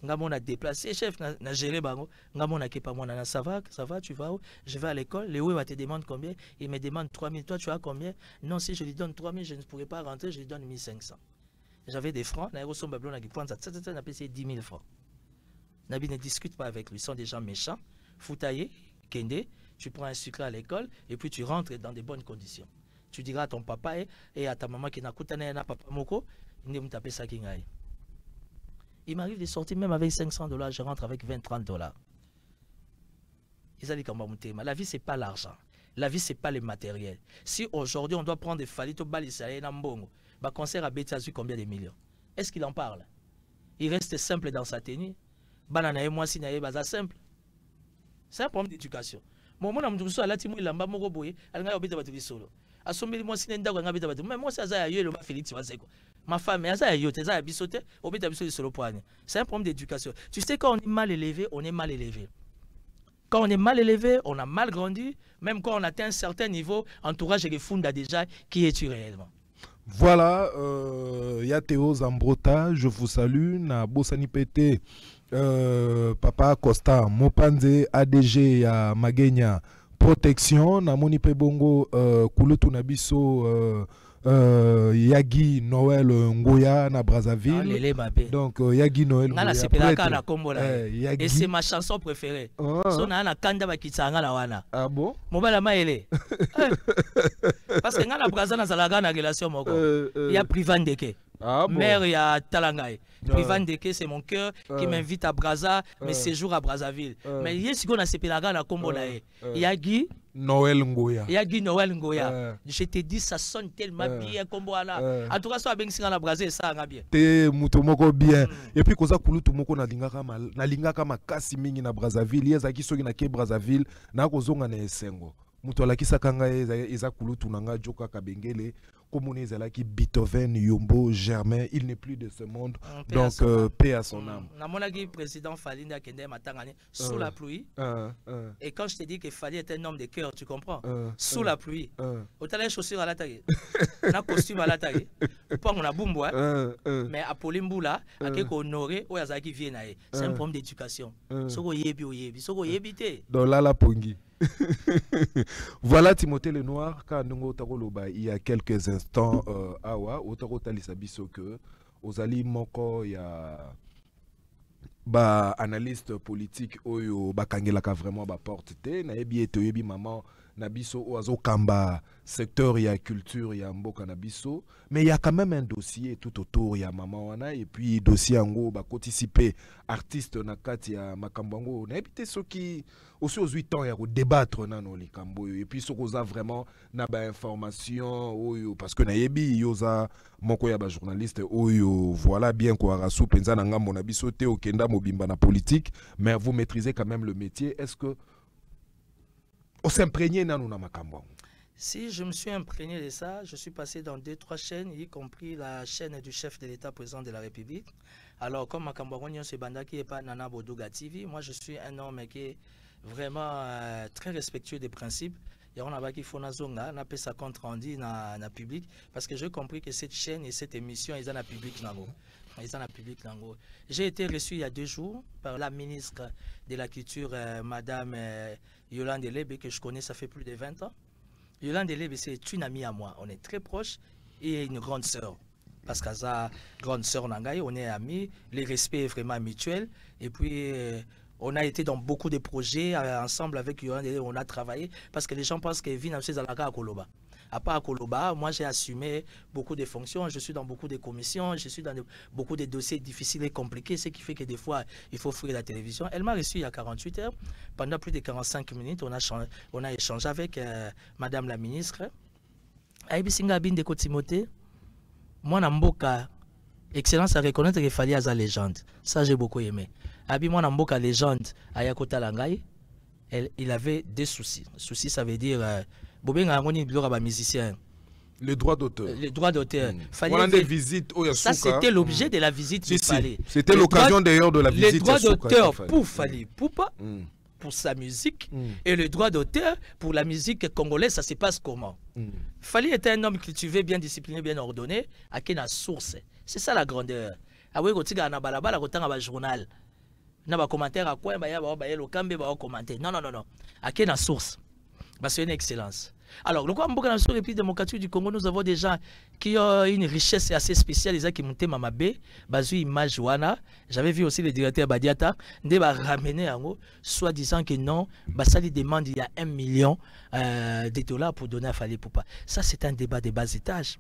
[SPEAKER 1] On a déplacé, chef, n'a géré bango. On a pas moi, ça va, tu vas où? Je vais à l'école. Les Wewa te demandent combien? Il me demande 3 000. Toi, tu as combien? Non, si je lui donne 3 000, je ne pourrai pas rentrer, je lui donne 1 500. J'avais des francs, on a payé 10 000 francs. Nabi ne discute pas avec lui, ils sont des gens méchants. Foutaillé, Kende, tu prends un sucre à l'école et puis tu rentres dans de bonnes conditions. Tu diras à ton papa et à ta maman qui n'a pas na papa moko, il m'arrive de sortir même avec 500 $, je rentre avec 20-30 $. La vie, c'est pas l'argent. La vie, c'est pas le matériel. Si aujourd'hui on doit prendre des falito balisaye nambongo, bah concert à Betty a eu combien de millions? Est-ce qu'il en parle? Il reste simple dans sa tenue. Banana et moi si naïe baza simple. C'est un problème d'éducation. Mon mon amdou so alati mou lamba moko boye, alanga obeta batu solo. Asombeli moi si nenda ko ngabeta batu. Mais moi ça za yo le ba Félix Waseko. Ma femme ça yo te za bisote, obeta biso solo poigne. C'est un problème d'éducation. Tu sais quand on est mal élevé, on est mal élevé. Quand on est mal élevé, on a mal grandi, même quand on atteint un certain niveau, entourage et funda déjà qui es-tu réellement?
[SPEAKER 2] Voilà, ya Théo Zambrota, je vous salue. Na Bosani Pété, Papa Costa, Mopanze, ADG, ya Magenya, Protection, na Monipe Bongo, Kulutu Nabiso, Yagi Noël Ngoya na Brazzaville. Donc Yagi Noël Ngoya.
[SPEAKER 1] Et c'est ma chanson préférée.
[SPEAKER 2] Ah bon?
[SPEAKER 1] Parce que na Brazzaville na la relation moko. Il y a Privan Deke.
[SPEAKER 2] Ah bon?
[SPEAKER 1] Mère, il y a Talangaï. Privan Deke, c'est mon cœur qui m'invite à Brazza, mes séjours à Brazzaville. Mais il y a ce qu'on a séparé na Combo là. Yagi
[SPEAKER 2] Noël Ngoya.
[SPEAKER 1] Yagi Noël Ngoya. Je te dis, ça sonne tellement bien comme là. En tout cas, ça a bien si on a brasé ça a bien.
[SPEAKER 2] Te mutomoko bien. Et puis koza kulutu moko na lingaka makasi mingi na Brazzaville. Yezaki soki na ke Brazzaville na kozonga na esengo. Muto alakisa kanga eza kulutu nanga joka kabengele Komone Zalaki, Beethoven, Yombo, Germain, il n'est plus de ce monde. Donc, paix à son âme.
[SPEAKER 1] Le président Fali a Kende Matangani sous la pluie. Et quand je te dis que Fali est un homme de cœur, tu comprends? Sous la pluie. Autant les chaussures à la taille. Un costume à la taille. Pas on a boumboua. Mais à Polimboula, à quelque honoré, ou à Zaki Viennaï. C'est un problème d'éducation. Soko yebi ou yebi. Soko yebité.
[SPEAKER 2] Dans la pongi. Voilà Timothée Lenoir, quand il y a quelques instants, awa, Otaro Lisabiso que Ozali Moko, il y a analyste politique, oyo bakangelaka vraiment ba porte te, na yebi eto yebi maman nabiso oazo kamba secteur il y a culture il y a mboka nabiso, mais il y a quand même un dossier tout autour il y a maman wana et puis dossier ango ba participer artiste na kati ya makambango na yebi te soki aussi aux 8 ans il y a débattre nano likambo et puis sokoza vraiment na ba information oyo parce que na yebi yoza moko ya ba journaliste oyo voilà bien ko arasu penza na ngambo na biso te okenda mobimba na politique mais vous maîtrisez quand même le métier. Est-ce que on s'imprégné dans nos makambo?
[SPEAKER 1] Si je me suis imprégné de ça, je suis passé dans 2-3 chaînes, y compris la chaîne du chef de l'État président de la République. Alors comme Makambouagnon c'est Banda qui est pas Nana Bodouga TV, moi je suis un homme qui est vraiment très respectueux des principes. Et on a qui faut nazonga, on appelle ça compte rendu dans le public parce que j'ai compris que cette chaîne et cette émission ils ont un public nango. J'ai été reçu il y a 2 jours par la ministre de la Culture, Madame Yolande Lebe, que je connais, ça fait plus de 20 ans. Yolande Lebe, c'est une amie à moi. On est très proches et une grande sœur. Parce qu'à sa grande sœur Nangaï, on est amis. Le respect est vraiment mutuel. Et puis, on a été dans beaucoup de projets ensemble avec Yolande Lebe. On a travaillé parce que les gens pensent que Vina c'est Zalaka à Koloba. À part Koloba, moi j'ai assumé beaucoup de fonctions, je suis dans beaucoup de commissions, je suis dans beaucoup de dossiers difficiles et compliqués, ce qui fait que des fois il faut fuir la télévision. Elle m'a reçu il y a 48 heures, pendant plus de 45 minutes, on a échangé avec Madame la ministre. Aïbisinga Binde Timothée, moi Namboka, excellence à reconnaître qu'il fallait à la légende. Ça j'ai beaucoup aimé. Abi moi Namboka légende, Ayakota Langai, il avait des soucis. Soucis ça veut dire musicien.
[SPEAKER 2] Le droit d'auteur.
[SPEAKER 1] Le droit d'auteur.
[SPEAKER 2] Ça,
[SPEAKER 1] c'était l'objet de la visite du palais.
[SPEAKER 2] C'était l'occasion d'ailleurs de la visite.
[SPEAKER 1] Le droit d'auteur pour Fali Poupa, pour sa musique, et le droit d'auteur pour la musique congolaise, ça se passe comment? Fali était un homme cultivé, bien discipliné, bien ordonné, à qui la source. C'est ça la grandeur. Ah oui, quand on a balabala, quand on a un journal, on a un commentaire à quoi, on a un commentaire. Non, non, non, non. À qui la source? C'est une excellence. Alors, le Rwanda et la République démocratique du Congo, nous avons des gens qui ont une richesse assez spéciale, les gens qui montent Mamabé, Bazu Image Wana. J'avais vu aussi le directeur Badiata, de ramener en haut, soit disant que non, ça lui demande il y a 1 million de dollars pour donner à Fali Poupa. Ça, c'est un débat de bas étage.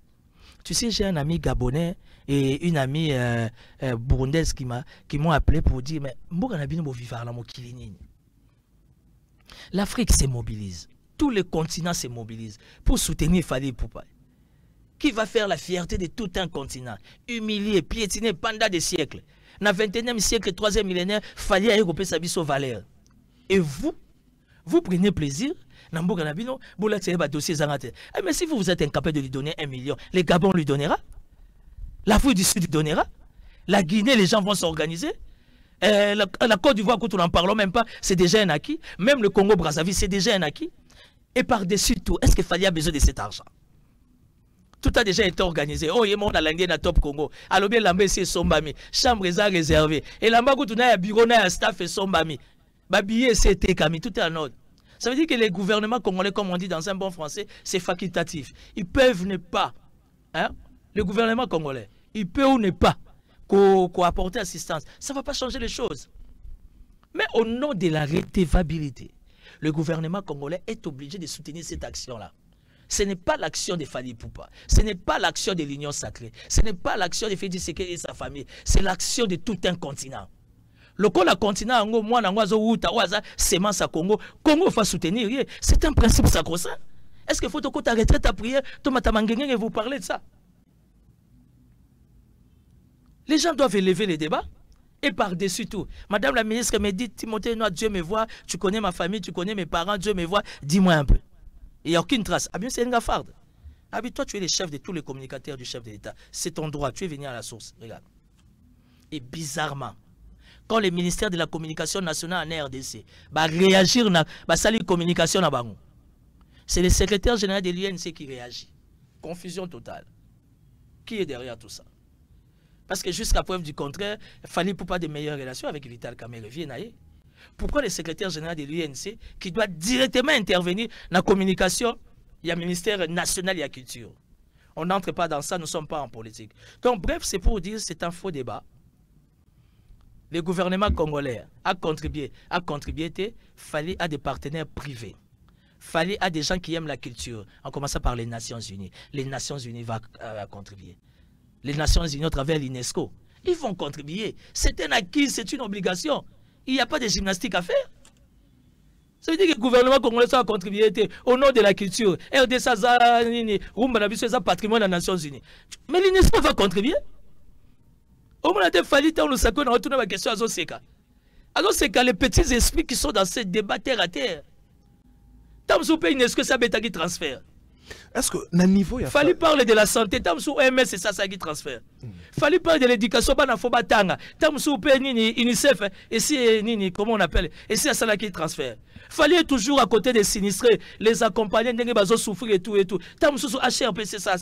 [SPEAKER 1] Tu sais, j'ai un ami gabonais et une amie burundaise qui m'ont appelé pour dire, mais l'Afrique se mobilise. Tous les continents se mobilisent pour soutenir Fali Poupa, qui va faire la fierté de tout un continent, humilié, piétiné pendant des siècles. Dans le 21e siècle, 3e millénaire, Fali a européen sa biso valeur. Et vous prenez plaisir, mais si vous êtes incapable de lui donner 1 million, le Gabon lui donnera, l'Afrique du Sud lui donnera, la Guinée, les gens vont s'organiser. La Côte d'Ivoire, quand on n'en parle même pas, c'est déjà un acquis. Même le Congo-Brazzaville, c'est déjà un acquis. Et par-dessus tout, est-ce qu'il fallait besoin de cet argent? Tout a déjà été organisé. Oh, il y a mon langue na Top Congo. Alors bien, l'ambé c'est Sombami. Chambre est réservée. Et là-bas, quand on a un bureau, on a un staff et Sombami. Babillet, c'était Kami. Tout est en ordre. Ça veut dire que les gouvernements congolais, comme on dit dans un bon français, c'est facultatif. Ils peuvent ne pas. Hein? Le gouvernement congolais, il peut ou ne pas apporter assistance. Ça ne va pas changer les choses. Mais au nom de la redevabilité, le gouvernement congolais est obligé de soutenir cette action-là. Ce n'est pas l'action de Fali Poupa. Ce n'est pas l'action de l'Union sacrée. Ce n'est pas l'action de Félix Tshisekedi et sa famille. C'est l'action de tout un continent. Le continent, moi, semence à Congo, Congo va soutenir. C'est un principe sacro-saint. Est-ce qu'il faut que tu arrêtes ta prière, et vous parlez de ça? Les gens doivent élever les débats. Et par-dessus tout, Madame la ministre me dit, Timothée, non, Dieu me voit, tu connais ma famille, tu connais mes parents, Dieu me voit, dis-moi un peu. Il n'y a aucune trace. Ah bien, c'est une gaffarde. Abi, toi, tu es le chef de tous les communicateurs du chef de l'État. C'est ton droit, tu es venu à la source. Regarde. Et bizarrement, quand le ministère de la Communication nationale en RDC va réagir, va saluer la communication, c'est le secrétaire général de l'UNC qui réagit. Confusion totale. Qui est derrière tout ça? Parce que jusqu'à preuve du contraire, il fallait pour pas de meilleures relations avec Vital Kamerhe. Pourquoi le secrétaire général de l'UNC qui doit directement intervenir dans la communication, il y a le ministère national de la culture. On n'entre pas dans ça, nous ne sommes pas en politique. Donc bref, c'est pour dire que c'est un faux débat. Le gouvernement congolais a contribué, il fallait à des partenaires privés. Fallait à des gens qui aiment la culture, en commençant par les Nations Unies. Les Nations Unies vont contribuer. Les Nations Unies, à travers l'UNESCO, ils vont contribuer. C'est un acquis, c'est une obligation. Il n'y a pas de gymnastique à faire. Ça veut dire que le gouvernement congolais a contribué au nom de la culture. RDC, c'est patrimoine des Nations Unies. Mais l'UNESCO va contribuer. Au moins, il fallait que nous sachions retourner la question à Zoseka. Alors, c'est les petits esprits qui sont dans ce débat terre à terre. Tant que pays l'UNESCO, ça va qui transfert.
[SPEAKER 2] Est-ce que, à niveau, il
[SPEAKER 1] fallait parler de la santé, tant que OMS, c'est ça qui transfère. Fallait parler de l'éducation, tant que UNICEF, et si, comment on appelle, et si ça qui transfère. Fallait toujours à côté des sinistrés, les accompagner, les souffrir et tout et tout. Tant que HRP, c'est ça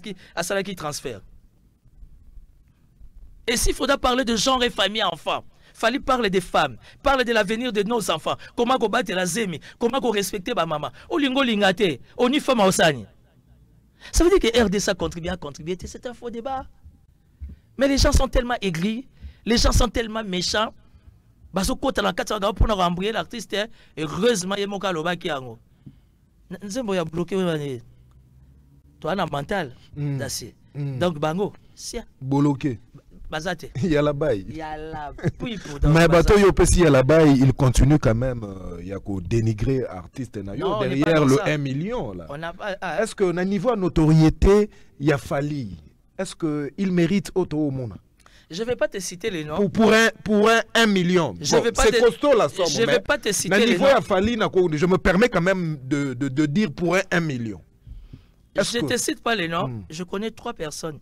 [SPEAKER 1] qui transfère. Et s'il faudra parler de genre et famille enfants, il fallait parler des femmes, parler de l'avenir de nos enfants, comment on bat la zemi, comment on respecte ma maman. Olingo lingate, on y fait mausani. Ça veut dire que RDC a contribué, c'est un faux débat. Mais les gens sont tellement aigris, les gens sont tellement méchants. Baso kota la kata ga pour rembrouiller l'artiste, heureusement il moka loba ki ango. Nzembo ya bloqué wani. Toi na mental, d'assez. Donc bango, sia
[SPEAKER 2] bloqué.
[SPEAKER 1] Bazate.
[SPEAKER 2] Il y a la baille.
[SPEAKER 1] Il y a la
[SPEAKER 2] mais bateau yo pesi à la baille, il continue quand même il y a qu'au dénigrer artiste nayo derrière le 1 million là. On a est-ce que na niveau notoriété, il y a fallu. Est-ce que il mérite auto au monde?
[SPEAKER 1] Je ne vais pas te citer les noms.
[SPEAKER 2] Pour un 1 million. Bon, c'est costaud la somme.
[SPEAKER 1] Je ne vais pas te citer les noms.
[SPEAKER 2] Je me permets quand même de dire pour un 1 million.
[SPEAKER 1] Je ne te cite pas les noms. Je connais 3 personnes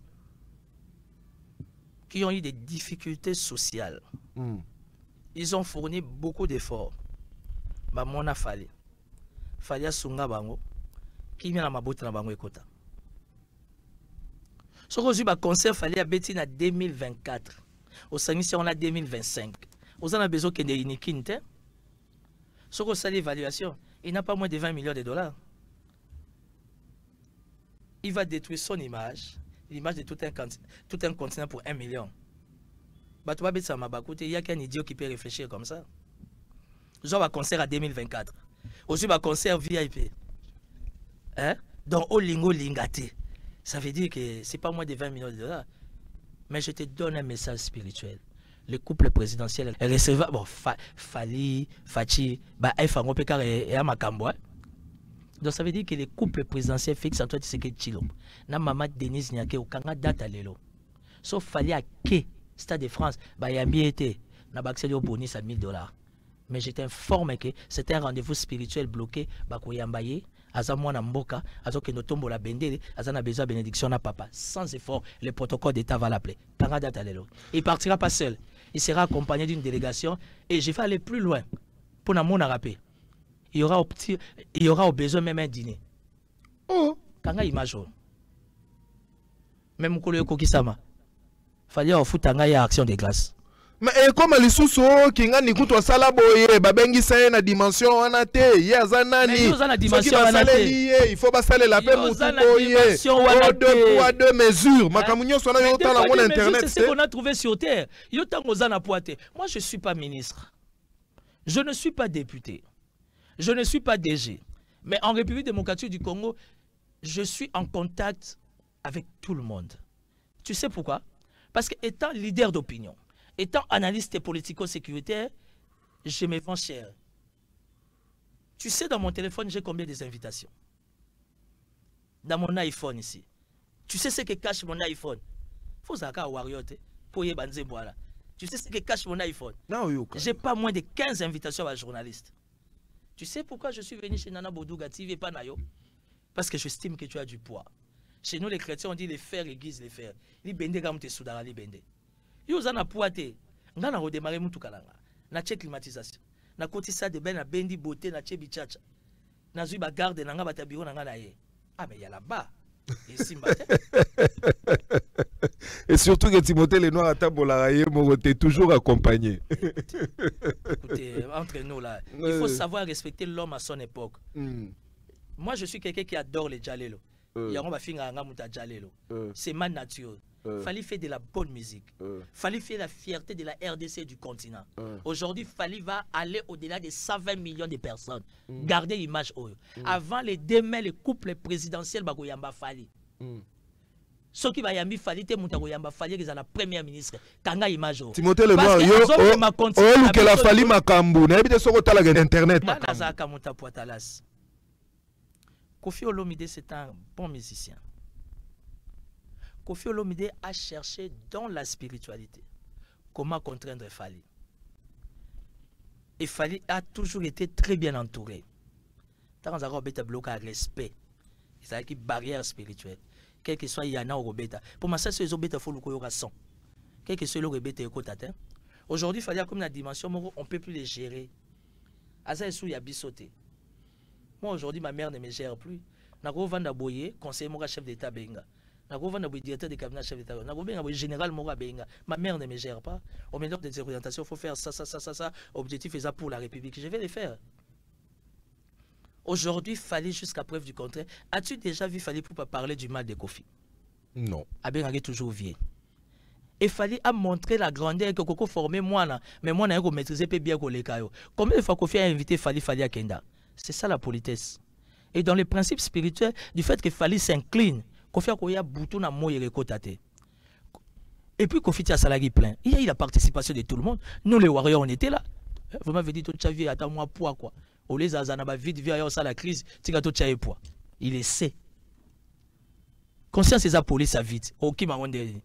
[SPEAKER 1] qui ont eu des difficultés sociales. Ils ont fourni beaucoup d'efforts. Mon afali. Fali sunga bango. Qui vient à ma botte na bango ekota. Ce que j'ai eu concert fallait à Betty en 2024. Au Sangissi on a 2025. Vous en avez besoin qu'il y ait une quinte. Ce que c'est l'évaluation, il n'a pas moins de 20 millions de dollars. Il va détruire son image, l'image de tout un continent pour 1 million. Il y a qu'un idiot qui peut réfléchir comme ça. J'ai un concert à 2024. Aussi un concert VIP. Hein? Donc, Olingo Lingate. Ça veut dire que ce n'est pas moins de 20 millions de dollars. Mais je te donne un message spirituel. Le couple présidentiel recevra bon, Fali, Fachi, Fango Pekar et Amakambo. Donc ça veut dire que le couple présidentiel fixe Antoine Tshisekedi Tshilombo. Na maman Denise Nyake au Kanga data lelo. Sauf Fali à que Stade de France, Bayambi était na baxeli au bonus à 1000 $. Mais je t'informe que c'est un rendez-vous spirituel bloqué Bakoyambaye. Azamwana Mboka, Azoke Notombo la Bendele, Azana besoin de bénédiction à papa. Sans effort, le protocole d'État va l'appeler. Il ne partira pas seul. Il sera accompagné d'une délégation et je vais aller plus loin pour mon rappeler. Il y aura au besoin même un dîner. Oh, Kanga image. Même Kolo Kokisama. Fallait au foot Tanga ya action de grâce.
[SPEAKER 2] Mais comme les sous qui nga nikuto sala boye babengi sa na dimension wana te ya zanani il faut basaler la paix mutu boye deux poids deux mesures makamunyo sona yo tala mon internet
[SPEAKER 1] c'est ce qu'on a trouvé sur terre yo tango zana poate. Moi je suis pas ministre, je ne suis pas député, je ne suis pas DG, mais en République démocratique du Congo je suis en contact avec tout le monde. Tu sais pourquoi? Parce que étant leader d'opinion, étant analyste politico-sécuritaire, je me vends cher. Tu sais, dans mon téléphone, j'ai combien des invitations? Dans mon iPhone ici. Tu sais ce que cache mon iPhone? Faut savoir wariote pour y banzer voilà. Tu sais ce que cache mon iPhone? J'ai pas moins de 15 invitations à journalistes. Tu sais pourquoi je suis venu chez Nana Boudouga TV et pas Nayo? Parce que j'estime que tu as du poids. Chez nous, les chrétiens, on dit les fers aiguisent les fers. Les bende comme te soudara, les bende. Yo zana pouate. On a redémarré moutou kalanga. Na tche climatisation. Na kotisa de ben na bendi beauté na tche bichacha. Na zui ba garde na nga batabiro na nga na ye. Ah mais il y a là-bas.
[SPEAKER 2] Et surtout que Timothée Lenoir à Tabolaraye t'es toujours accompagné.
[SPEAKER 1] Écoutez, entre nous là, il faut savoir respecter l'homme à son époque. Moi, je suis quelqu'un qui adore les Djalelo. C'est ma nature. Fallait faire de la bonne musique. Fallait faire la fierté de la RDC du continent. Aujourd'hui, Fali va aller au-delà de 120 millions de personnes. Gardez l'image. Avant les demain, les couples présidentiels, Bagoyamba Fali. Ce qui va yambi Fali, te Moutagoyamba Fali, qui est la première ministre. Kanga image.
[SPEAKER 2] Timothée Lenoir, yo, que la Fali Makambu, n'habite sur Internet. Kofi
[SPEAKER 1] Olomide, c'est un bon musicien. Kofi Olomide a cherché dans la spiritualité comment contraindre Fali. Et Fali a toujours été très bien entouré. Dans un bloc à respect, c'est une barrière spirituelle. Quel que soit Yana ou Robeta. Pour moi, ça, c'est les obéta, il faut le coyoration. Quel que soit le Robeta et Kotatin. Aujourd'hui, il fallait comme la dimension, on ne peut plus les gérer. Asa Essou Yabisote. Moi, aujourd'hui, ma mère ne me gère plus. Nago Vanda Boye, conseiller Mora chef d'État Benga. Nago Vanda Boye, directeur de cabinet chef d'État. Nago Benga Boye, général Mora Benga. Ma mère ne me gère pas. Au milieu des orientations, il faut faire ça, ça, ça, ça, ça. Objectif est ça pour la République. Je vais les faire. Aujourd'hui, il fallait jusqu'à preuve du contraire. As-tu déjà vu Fali pour parler du mal de Kofi?
[SPEAKER 2] Non.
[SPEAKER 1] Abengagé toujours vieux. Il fallait montrer la grandeur que Koko formait moi, mais moi, je maîtrisais bien les cailloux. Combien de fois Kofi a invité Fali à Kenda? C'est ça la politesse. Et dans les principes spirituels, du fait que Fali s'incline, Kofi a koya bouton na moye rekotate. Et puis Kofi a salari plein. Il y a eu la participation de tout le monde. Nous les warriors, on était là. Vous m'avez dit, tout chavi, attends moi poids quoi. Au les azanaba vite via ça la crise, tika tout chavi poids. Il est sait. Conscience c'est la police à vite. Ok m'a demandé.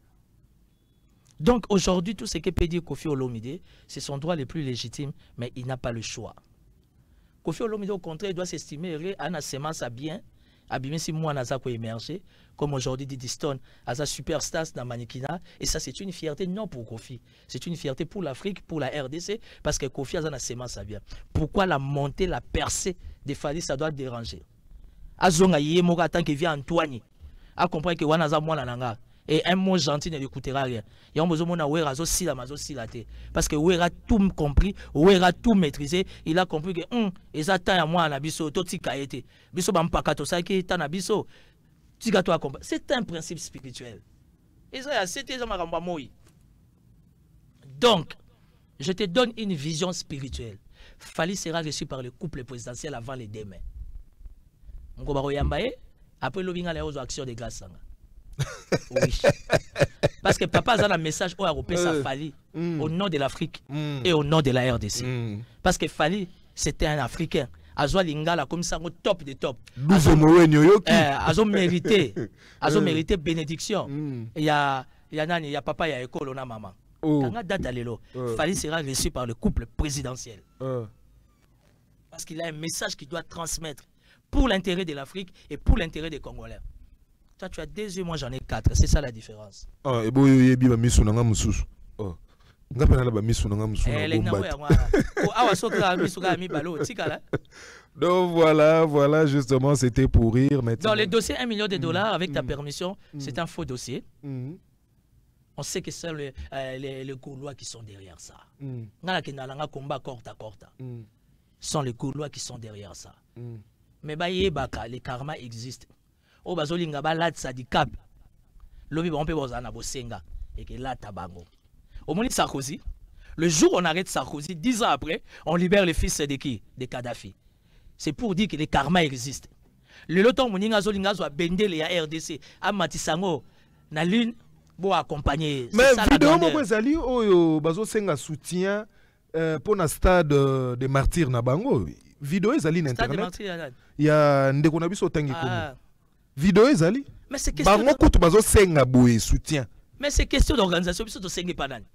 [SPEAKER 1] Donc aujourd'hui, tout ce que peut dire Kofi Olomide, c'est son droit le plus légitime, mais il n'a pas le choix. Kofi Olomide, au contraire, doit s'estimer à la semence à bien, abîmer si moi, n'a pas émerger, comme aujourd'hui dit Diston, à sa superstar dans Manikina. Et ça, c'est une fierté non pour Kofi. C'est une fierté pour l'Afrique, pour la RDC, parce que Kofi a la semence à bien. Pourquoi la montée, la percée des Fali, ça doit déranger? Azonga Yemora, tant qu'il vient Antoine, à comprendre que Wanaza Mwana Nanga. Et un mot gentil ne l'écoutera rien. Il y a besoin de Werazo Silamazo Silate. Parce que Wera tout compris, Wera tout maîtrisé. Il a compris que ils attendent à moi, Nabiso, Totika été. Biso Bampakato Saki, Tanabiso. Tigato a compris. C'est un principe spirituel. Et ça, c'était donc, je te donne une vision spirituelle. Fali sera reçu par le couple présidentiel avant les demain. Après l'obinga les actions de grâce. Oui. Parce que papa a un message au Européen, ça Fali au nom de l'Afrique et au nom de la RDC. Parce que Fali, c'était un Africain. Azo Lingala comme ça au top des top. Azo mérité bénédiction. Il y a papa, il y a école, on a maman. Quand date à l'élo, Fali sera reçu par le couple présidentiel. Parce qu'il a un message qu'il doit transmettre pour l'intérêt de l'Afrique et pour l'intérêt des Congolais. Toi, tu as 2 yeux, moi j'en ai 4. C'est ça la différence.
[SPEAKER 2] Ah, et bon, il y a bien mis sur l'angam sous. Oh, n'a pas la mis sur l'angam sous. Donc voilà, justement, c'était pour rire.
[SPEAKER 1] Dans les dossiers 1 million de dollars, avec ta permission, c'est un faux dossier. On sait que c'est les Gaulois qui sont derrière ça. Combat corte à corte. Sont les Gaulois qui sont derrière ça. Mais les karma existent. Au bazolinga ba lat sadikap lobi ba on peut bozana bosenga et que là tabango au moni Sarkozy le jour où on arrête Sarkozy 10 ans après on libère les fils de qui de Kadhafi. C'est pour dire que les karma existent. Le loton moninga zolinga zo bende les RDC a matisango na lune bo accompagner.
[SPEAKER 2] Mais vidéo mo ezali oyo bazo senga soutien pour na stade de martyrs na bango vidéo ezali na internet il y a ndeko na biso tangi komo vidéo ezali
[SPEAKER 1] mais c'est question
[SPEAKER 2] bango kutu bazo senga boye soutien
[SPEAKER 1] mais c'est question d'organisation biso to sengi panani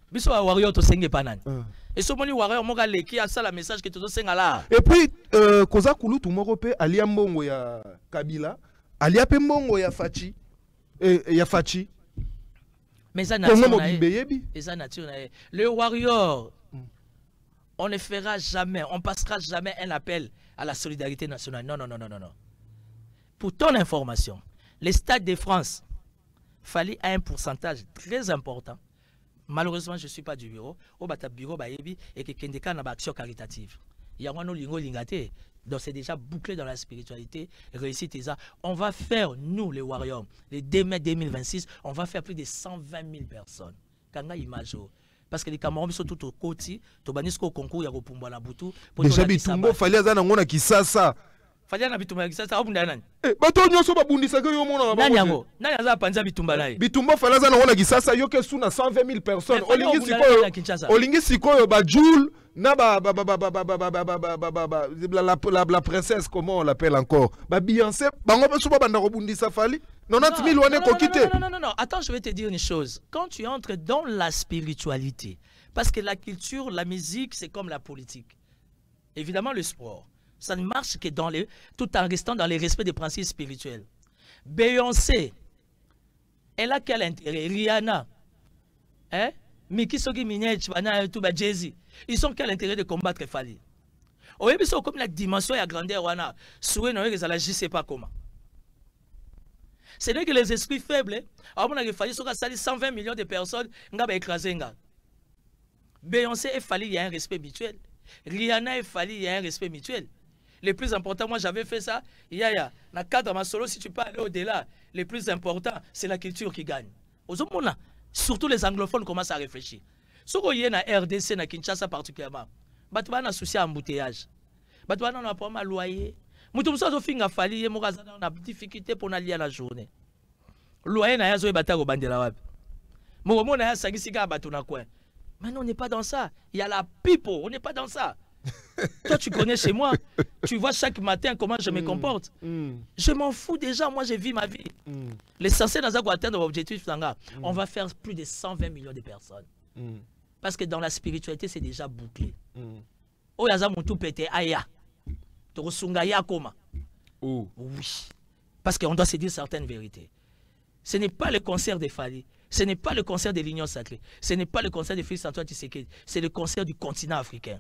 [SPEAKER 1] biso warrior to sengi panani et so moni warrior moka leki a ça la message que to senga là
[SPEAKER 2] et puis koza kulutu moko pe alia mbongo ya Kabila alia pe mbongo ya fachi ya fachi
[SPEAKER 1] mais ça nature le warrior on ne fera jamais, on passera jamais un appel à la solidarité nationale. Non. Pour ton information, les stades de France fallait un pourcentage très important. Malheureusement, je ne suis pas du bureau. Au bureau et que Kendeka n'a pas action caritative. Il y a un lingo lingate. Donc c'est déjà bouclé dans la spiritualité. Réussite ça. On va faire, nous les warriors, les 2 mai 2026, on va faire plus de 120 000 personnes. Kanga image. Parce que les Camerounais sont tout au côté, to banisko concours ya kopumba na butu.
[SPEAKER 2] Déjà bitumbo fallait azana ngona kisasa.
[SPEAKER 1] Fallait na bitumba kisasa abunda nani?
[SPEAKER 2] Bato nyoso babundisa ke yo mona
[SPEAKER 1] ba. Nani yango? Nani aza panza bitumba naye?
[SPEAKER 2] Bitumbo fallait azana ngona kisasa yo ke suna 120 000 personnes. Olingi sikoyo ba Joule na la princesse comment on l'appelle encore? Ba Beyoncé, bango ba suba banda kobundisa fali. 90 000 wane ko quitter.
[SPEAKER 1] Non. Attends, je vais te dire une chose. Quand tu entres dans la spiritualité, parce que la culture, la musique, c'est comme la politique. Évidemment, le sport. Ça ne marche que tout en restant dans les respects des principes spirituels. Beyoncé, elle a quel intérêt? Rihanna, hein? Miki Sogi Minaj, Jay-Z, ils ont quel intérêt de combattre Fali? Oui, mais c'est comme la dimension et la grandeur, je ne sais pas comment. C'est vrai que les esprits faibles, il fallait 120 millions de personnes qui ont écrasé. Beyoncé, il fallait y a un respect mutuel. Rihanna, il fallait y a un respect mutuel. Le plus important, moi j'avais fait ça. Dans le cadre de ma solo, si tu peux aller au-delà, le plus important, c'est la culture qui gagne. Surtout les anglophones commencent à réfléchir. Si vous avez na RDC, na Kinshasa particulièrement, vous avez un souci d'embouteillage. Vous avez un problème de loyer. Mutumso zo finga fali ye mokaza na difficulté pour nalia la journée. Loyer na yazo ebata ko bandela wapi. Momo na ya sangisika batu na coin. Maintenant on n'est pas dans ça. Il y a la people, on n'est pas dans ça. Toi tu connais chez moi, tu vois chaque matin comment je me comporte. Je m'en fous déjà, moi je vis ma vie. L'essentiel dans ça pour atteindre l'objectif on va faire plus de 120 millions de personnes. Parce que dans la spiritualité c'est déjà bouclé. Oyaza mutu pété aya.
[SPEAKER 2] Oh.
[SPEAKER 1] Oui. Parce qu'on doit se dire certaines vérités. Ce n'est pas le concert des Fali. Ce n'est pas le concert de l'Union Sacrée. Ce n'est pas le concert de Félix Antoine Tshisekedi. C'est le concert du continent africain.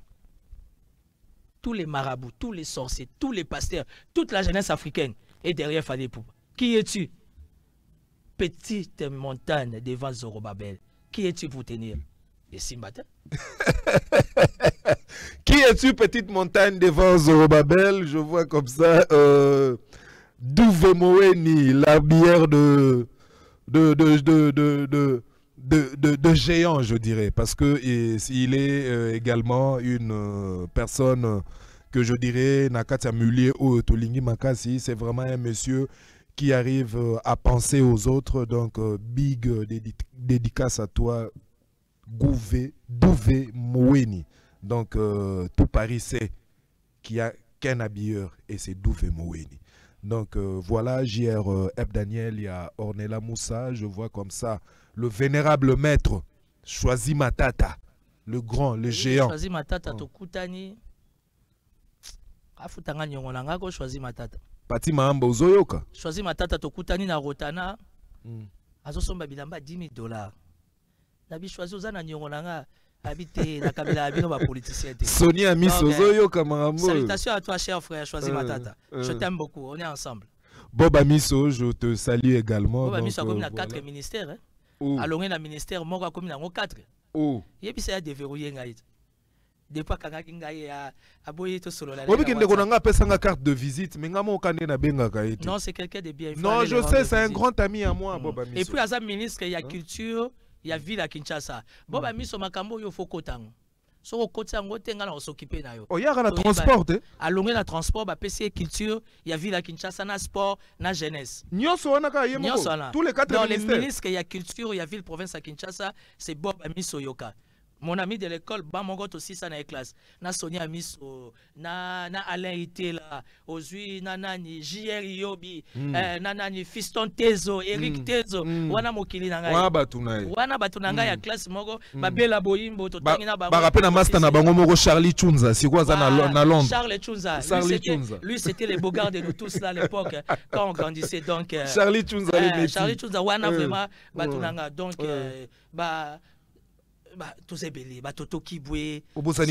[SPEAKER 1] Tous les marabouts, tous les sorciers, tous les pasteurs, toute la jeunesse africaine est derrière Fali Poupa. Qui es-tu? Petite montagne devant Zorobabel. Qui es-tu pour tenir? Et Simbata?
[SPEAKER 2] Qui es-tu, petite montagne devant Zorobabel? Je vois comme ça Douve Moeni, la bière de géant, je dirais, parce que il est également une personne que je dirais Nakatia Mulier ou Tolingi Makasi. C'est vraiment un monsieur qui arrive à penser aux autres. Donc big dédicace à toi, Douve Moeni. Donc tout Paris sait qu'il y a qu'un habilleur et c'est Douve Moeni. Donc voilà, JR Eb Daniel, il y a Ornella Moussa, je vois comme ça le vénérable maître Choisi Matata, le grand, le géant.
[SPEAKER 1] Choisi Matata Tokutani. Afutanga nyongonanga ko Choisi Matata.
[SPEAKER 2] Pati Mahamba Uzoyoka.
[SPEAKER 1] Choisi Matata Tokutani na Rotana. Azosomba bilamba $10,000. Nabi Choisi Ozana nyongonanga. Habité la Kabila Abino va politicien.
[SPEAKER 2] Sonia Miss Ozoyoka Mahambo.
[SPEAKER 1] Salutations à toi cher frère Choisi Matata. Je t'aime beaucoup, on est ensemble.
[SPEAKER 2] Boba Misso, je te salue également.
[SPEAKER 1] Boba Misso a commis 4 ministères. Hein? Alors, le ministère, moi, j'ai commis 4.
[SPEAKER 2] Oh.
[SPEAKER 1] Il y a des déverrouillés. Depuis que j'ai aboyé tout solo.
[SPEAKER 2] Carte de visite, mais
[SPEAKER 1] non, c'est quelqu'un de bien.
[SPEAKER 2] Non, je sais, c'est un grand ami à moi, Boba Misso.
[SPEAKER 1] Et puis, à ministre, il y a culture, il y a ville à Kinshasa. Boba Misso, Makambo, il faut qu'autant. So côté on s'occuper na yo.
[SPEAKER 2] Oh y a la transport
[SPEAKER 1] alongé la transport ba PC culture, il y a ville à Kinshasa na sport, na jeunesse.
[SPEAKER 2] Nyoso wana ka yemo. Tous les 4
[SPEAKER 1] dans
[SPEAKER 2] ministères.
[SPEAKER 1] les ministres il y a culture, il y a ville province à Kinshasa, c'est Bob Misso Yoka. Mon ami de l'école, Bamongot aussi, ça dans les classes. Na Sonia Miso, na Alain Itela, Ozui, na Nani, JR Yobi, na Nani, Fiston Tezo, Eric Tezo, wana mokili na ngai. Wana batunanga ya classe mogo, babela boyimbo, totangi na bango.
[SPEAKER 2] Barape na master na bango mogo Charlie Chunza, c'est quoi ça na Londres?
[SPEAKER 1] Charlie Chunza. Lui, c'était les beaux gars de nous tous là à l'époque, quand on grandissait. Donc,
[SPEAKER 2] Charlie Chunza,
[SPEAKER 1] Charlie Chunza, wana vraiment, batunanga. Donc, tous ces bélés, Toto Kibwe.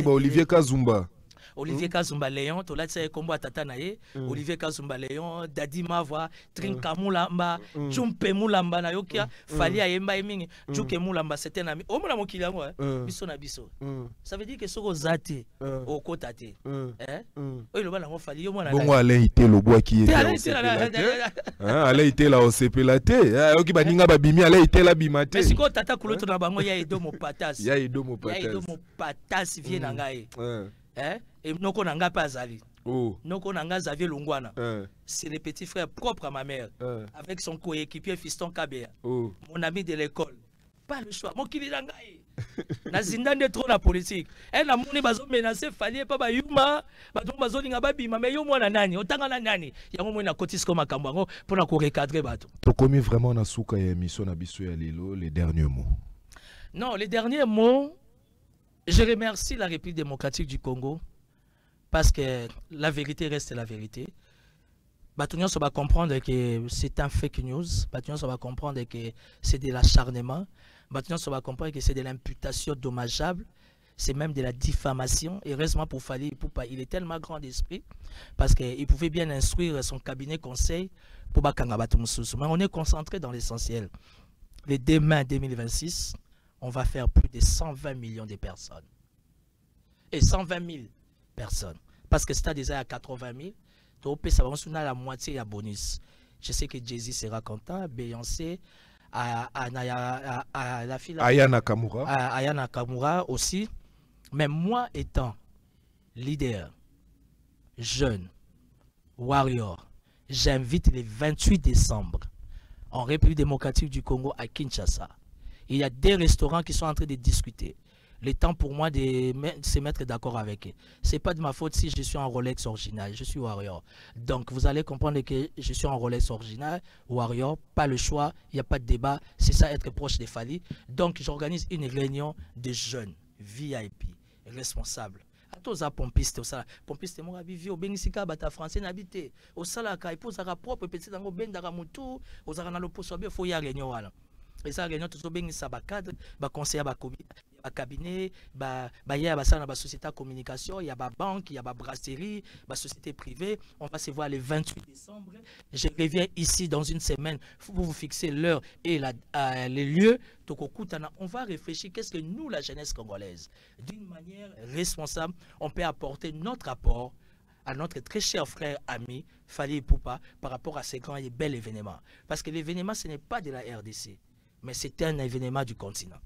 [SPEAKER 2] Olivier Kazumba.
[SPEAKER 1] Olivier Kazumba Léon, tu l'as combo à Tatanaye, Olivier Kazumba Léon, Dadi Mavwa, Trinka Moulamba, Chumpe Moulamba na yokia, Fali Ayemba Emingi, Juke Moulamba, c'était un ami. Oh mon amour qui biso na biso. Ça veut dire que soko zate au kotate. Oui, le bal a fallu au moins.
[SPEAKER 2] Bon, allez ité le bois qui est. Allez ité la osepelate. Oki baninga babimi allez ité la bimate.
[SPEAKER 1] Mais si ko tata kuloto na bango ya edo mo patas.
[SPEAKER 2] Ya edo mo patas.
[SPEAKER 1] Ya edo mo patas vie na ngai. Et noko nanga pas Zali. Noko nanga Xavier Lungwana. C'est le petit frère propre à ma mère. Avec son coéquipier Fiston Kabea. Mon ami de l'école. Pas le choix. Mon kili nangaï. Na zindande trop la politique. Et na moni bazo menacé fallait pas ba yuma. Bazo bazo linga babi ma mais yo mwana nani. Otanga na nani. Yango mona kotis comme akambango pour na ko recadrer bato.
[SPEAKER 2] To komi vraiment na souka ya émission na biso ya lelo les derniers mots.
[SPEAKER 1] Non, les derniers mots. Je remercie la République démocratique du Congo parce que la vérité reste la vérité. Batunion va comprendre que c'est un fake news. Batunion va comprendre que c'est de l'acharnement. Batunion va comprendre que c'est de l'imputation dommageable. C'est même de la diffamation. Et heureusement pour Fali Ipupa, il est tellement grand d'esprit parce qu'il pouvait bien instruire son cabinet conseil pour Bakanga Batumususu. Mais on est concentré dans l'essentiel. Les demain 2026, on va faire plus de 120 millions de personnes. Et 120 000 personnes. Parce que c'est déjà à 80 000. Donc, ça va la moitié à bonus. Je sais que Jay-Z sera content, Beyoncé, la fille
[SPEAKER 2] Aya Nakamura.
[SPEAKER 1] Aya Nakamura aussi. Mais moi étant leader, jeune, warrior, j'invite le 28 décembre en République démocratique du Congo à Kinshasa. Il y a des restaurants qui sont en train de discuter. Le temps pour moi de se mettre d'accord avec eux. Ce n'est pas de ma faute si je suis en Rolex original. Je suis warrior. Donc vous allez comprendre que je suis en Rolex original, warrior, pas le choix, il n'y a pas de débat. C'est ça être proche des Fali. Donc j'organise une réunion de jeunes, VIP, responsables. Tous pompistes au sala pompiste mo abivi au benisika bata français n'habité au sala ka ipozaka propre petit dango bendaka mutu ozaka na loposo be fo ya réunion wala. Et ça réunion tout bien ça ba cadre ba conseiller ba cabinet ba y a ça na société de communication, il y a ba banque, il y a ba brasserie, ba société privée. On va se voir le 28 décembre. Je reviens ici dans une semaine pour vous fixer l'heure et les lieux. On va réfléchir qu'est-ce que nous la jeunesse congolaise d'une manière responsable on peut apporter notre apport à notre très cher frère ami Fali Ipupa par rapport à ces grands et bels événements. Parce que l'événement ce n'est pas de la RDC. Mais c'est un événement du continent.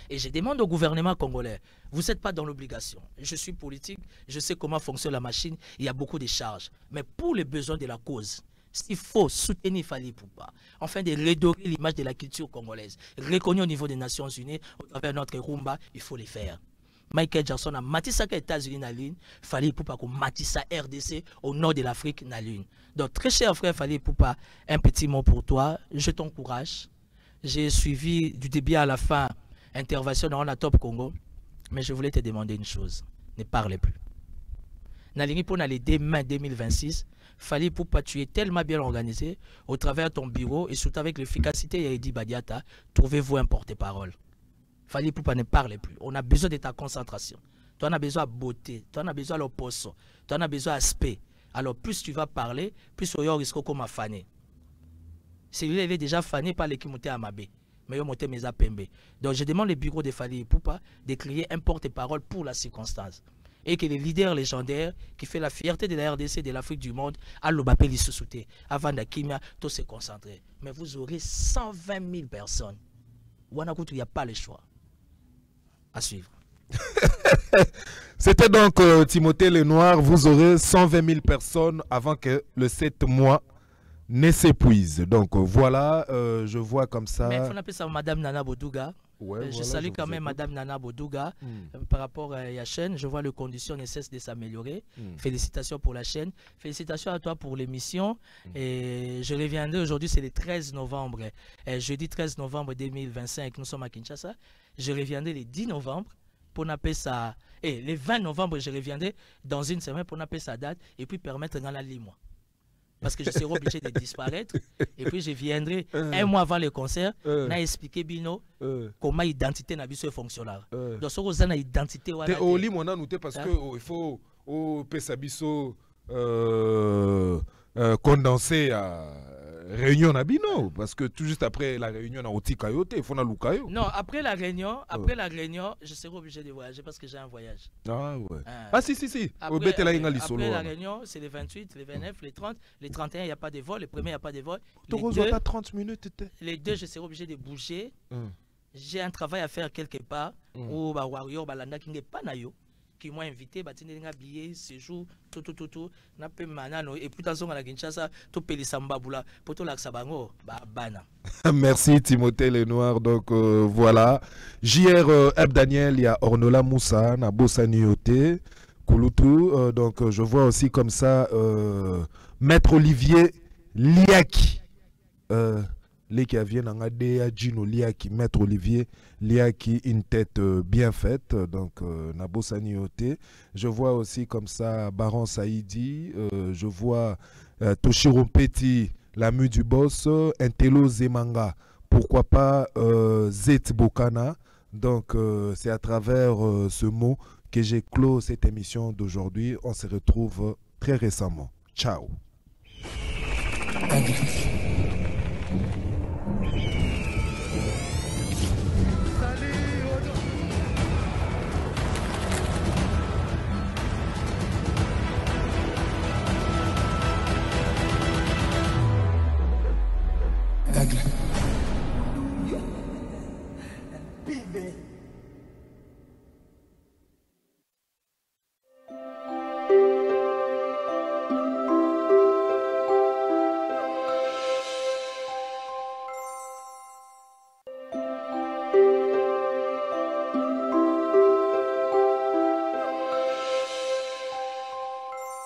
[SPEAKER 1] Et je demande au gouvernement congolais, vous n'êtes pas dans l'obligation. Je suis politique, je sais comment fonctionne la machine, il y a beaucoup de charges. Mais pour les besoins de la cause, s'il faut soutenir Fali Ipupa, afin de redorer l'image de la culture congolaise, reconnue au niveau des Nations Unies, au travers de notre Rumba, il faut les faire. Michael Jackson a matissé les États-Unis dans la lune, Fali Ipupa a matissé RDC au nord de l'Afrique dans la lune. Donc, très cher frère Fali Ipupa, un petit mot pour toi, je t'encourage. J'ai suivi du début à la fin intervention dans la Top Congo, mais je voulais te demander une chose, ne parlez plus. Nalingi pour aller demain 2026, Fali Ipupa, tu es tellement bien organisé au travers de ton bureau et surtout avec l'efficacité de Eddy Badiata, trouvez-vous un porte-parole. Fali Ipupa, ne parlez plus. On a besoin de ta concentration. Tu en as besoin de beauté, tu en as besoin de l'opposo, tu en as besoin d'aspect. Alors plus tu vas parler, plus tu risques comme à faner. Celui-là, il est déjà fané par l'équipe montée à Mabé. Mais il monté mes apembe. Donc je demande le bureau de Fali Ipupa de créer un porte-parole pour la circonstance. Et que les leaders légendaires qui fait la fierté de la RDC, de l'Afrique du monde, à l'Obapé les sous-souter, avant d'Akimia, tous se concentrer. Mais vous aurez 120 000 personnes. Ouanakout, il n'y a pas le choix. À suivre.
[SPEAKER 2] C'était donc Timothée Lenoir. Vous aurez 120 000 personnes avant que le 7 mois ne s'épuise. Donc voilà, je vois comme ça.
[SPEAKER 1] Mais il faut appeler ça Madame Nana Bodouga.
[SPEAKER 2] Ouais,
[SPEAKER 1] Je
[SPEAKER 2] voilà,
[SPEAKER 1] salue
[SPEAKER 2] je
[SPEAKER 1] quand
[SPEAKER 2] vous
[SPEAKER 1] même
[SPEAKER 2] écoute.
[SPEAKER 1] Madame Nana Bodouga par rapport à la chaîne. Je vois les conditions ne cessent de s'améliorer. Félicitations pour la chaîne. Félicitations à toi pour l'émission. Et je reviendrai aujourd'hui, c'est le 13 novembre. Jeudi 13 novembre 2025, nous sommes à Kinshasa. Je reviendrai le 10 novembre pour appeler ça. Et le 20 novembre, je reviendrai dans une semaine pour appeler sa date et puis permettre dans la ligne. Parce que je serai obligé de disparaître. Et puis je viendrai un mois avant le concert, n'a expliqué Bino comment l'identité n'a pas fonctionné. Donc, ce qu'on a l'identité.
[SPEAKER 2] T'es au lit, mon anoté, parce que il faut au Pesabiso condenser à réunion Nabino. Parce que tout juste après la réunion, on a Oti Kayote, il faut na Lukayo.
[SPEAKER 1] Non, après la réunion, je serai obligé de voyager parce que j'ai un voyage.
[SPEAKER 2] Ah ouais. Ah si.
[SPEAKER 1] Après la réunion, c'est les 28, les 29, les 30, les 31, il n'y a pas de vol. Les premiers, il n'y a pas de vol.
[SPEAKER 2] Tu as 30 minutes.
[SPEAKER 1] Les deux, je serai obligé de bouger. J'ai un travail à faire quelque part. Ou Warrior, Balanda, qui n'est pas nayo. Qui m'ont invité, un billet, séjour, tout. Et puis, dans la Kinshasa, tout Pélissambaboula, pour tout l'Aksabango, bana.
[SPEAKER 2] Merci Timothée Lenoir. Donc voilà. JR Eb Daniel, il y a Ornola Moussa, Nabosa Nioté, Kouloutou. Donc je vois aussi comme ça Maître Olivier Liaki. Les qui viennent en ADA Gino Liaki, Maître Olivier Liaki, une tête bien faite, donc Nabosa Nioté. Je vois aussi comme ça Baron Saïdi, je vois Toshiro Petit, l'ami du boss, Intelo Zemanga, pourquoi pas Zet Bokana. Donc c'est à travers ce mot que j'ai clos cette émission d'aujourd'hui. On se retrouve très récemment. Ciao.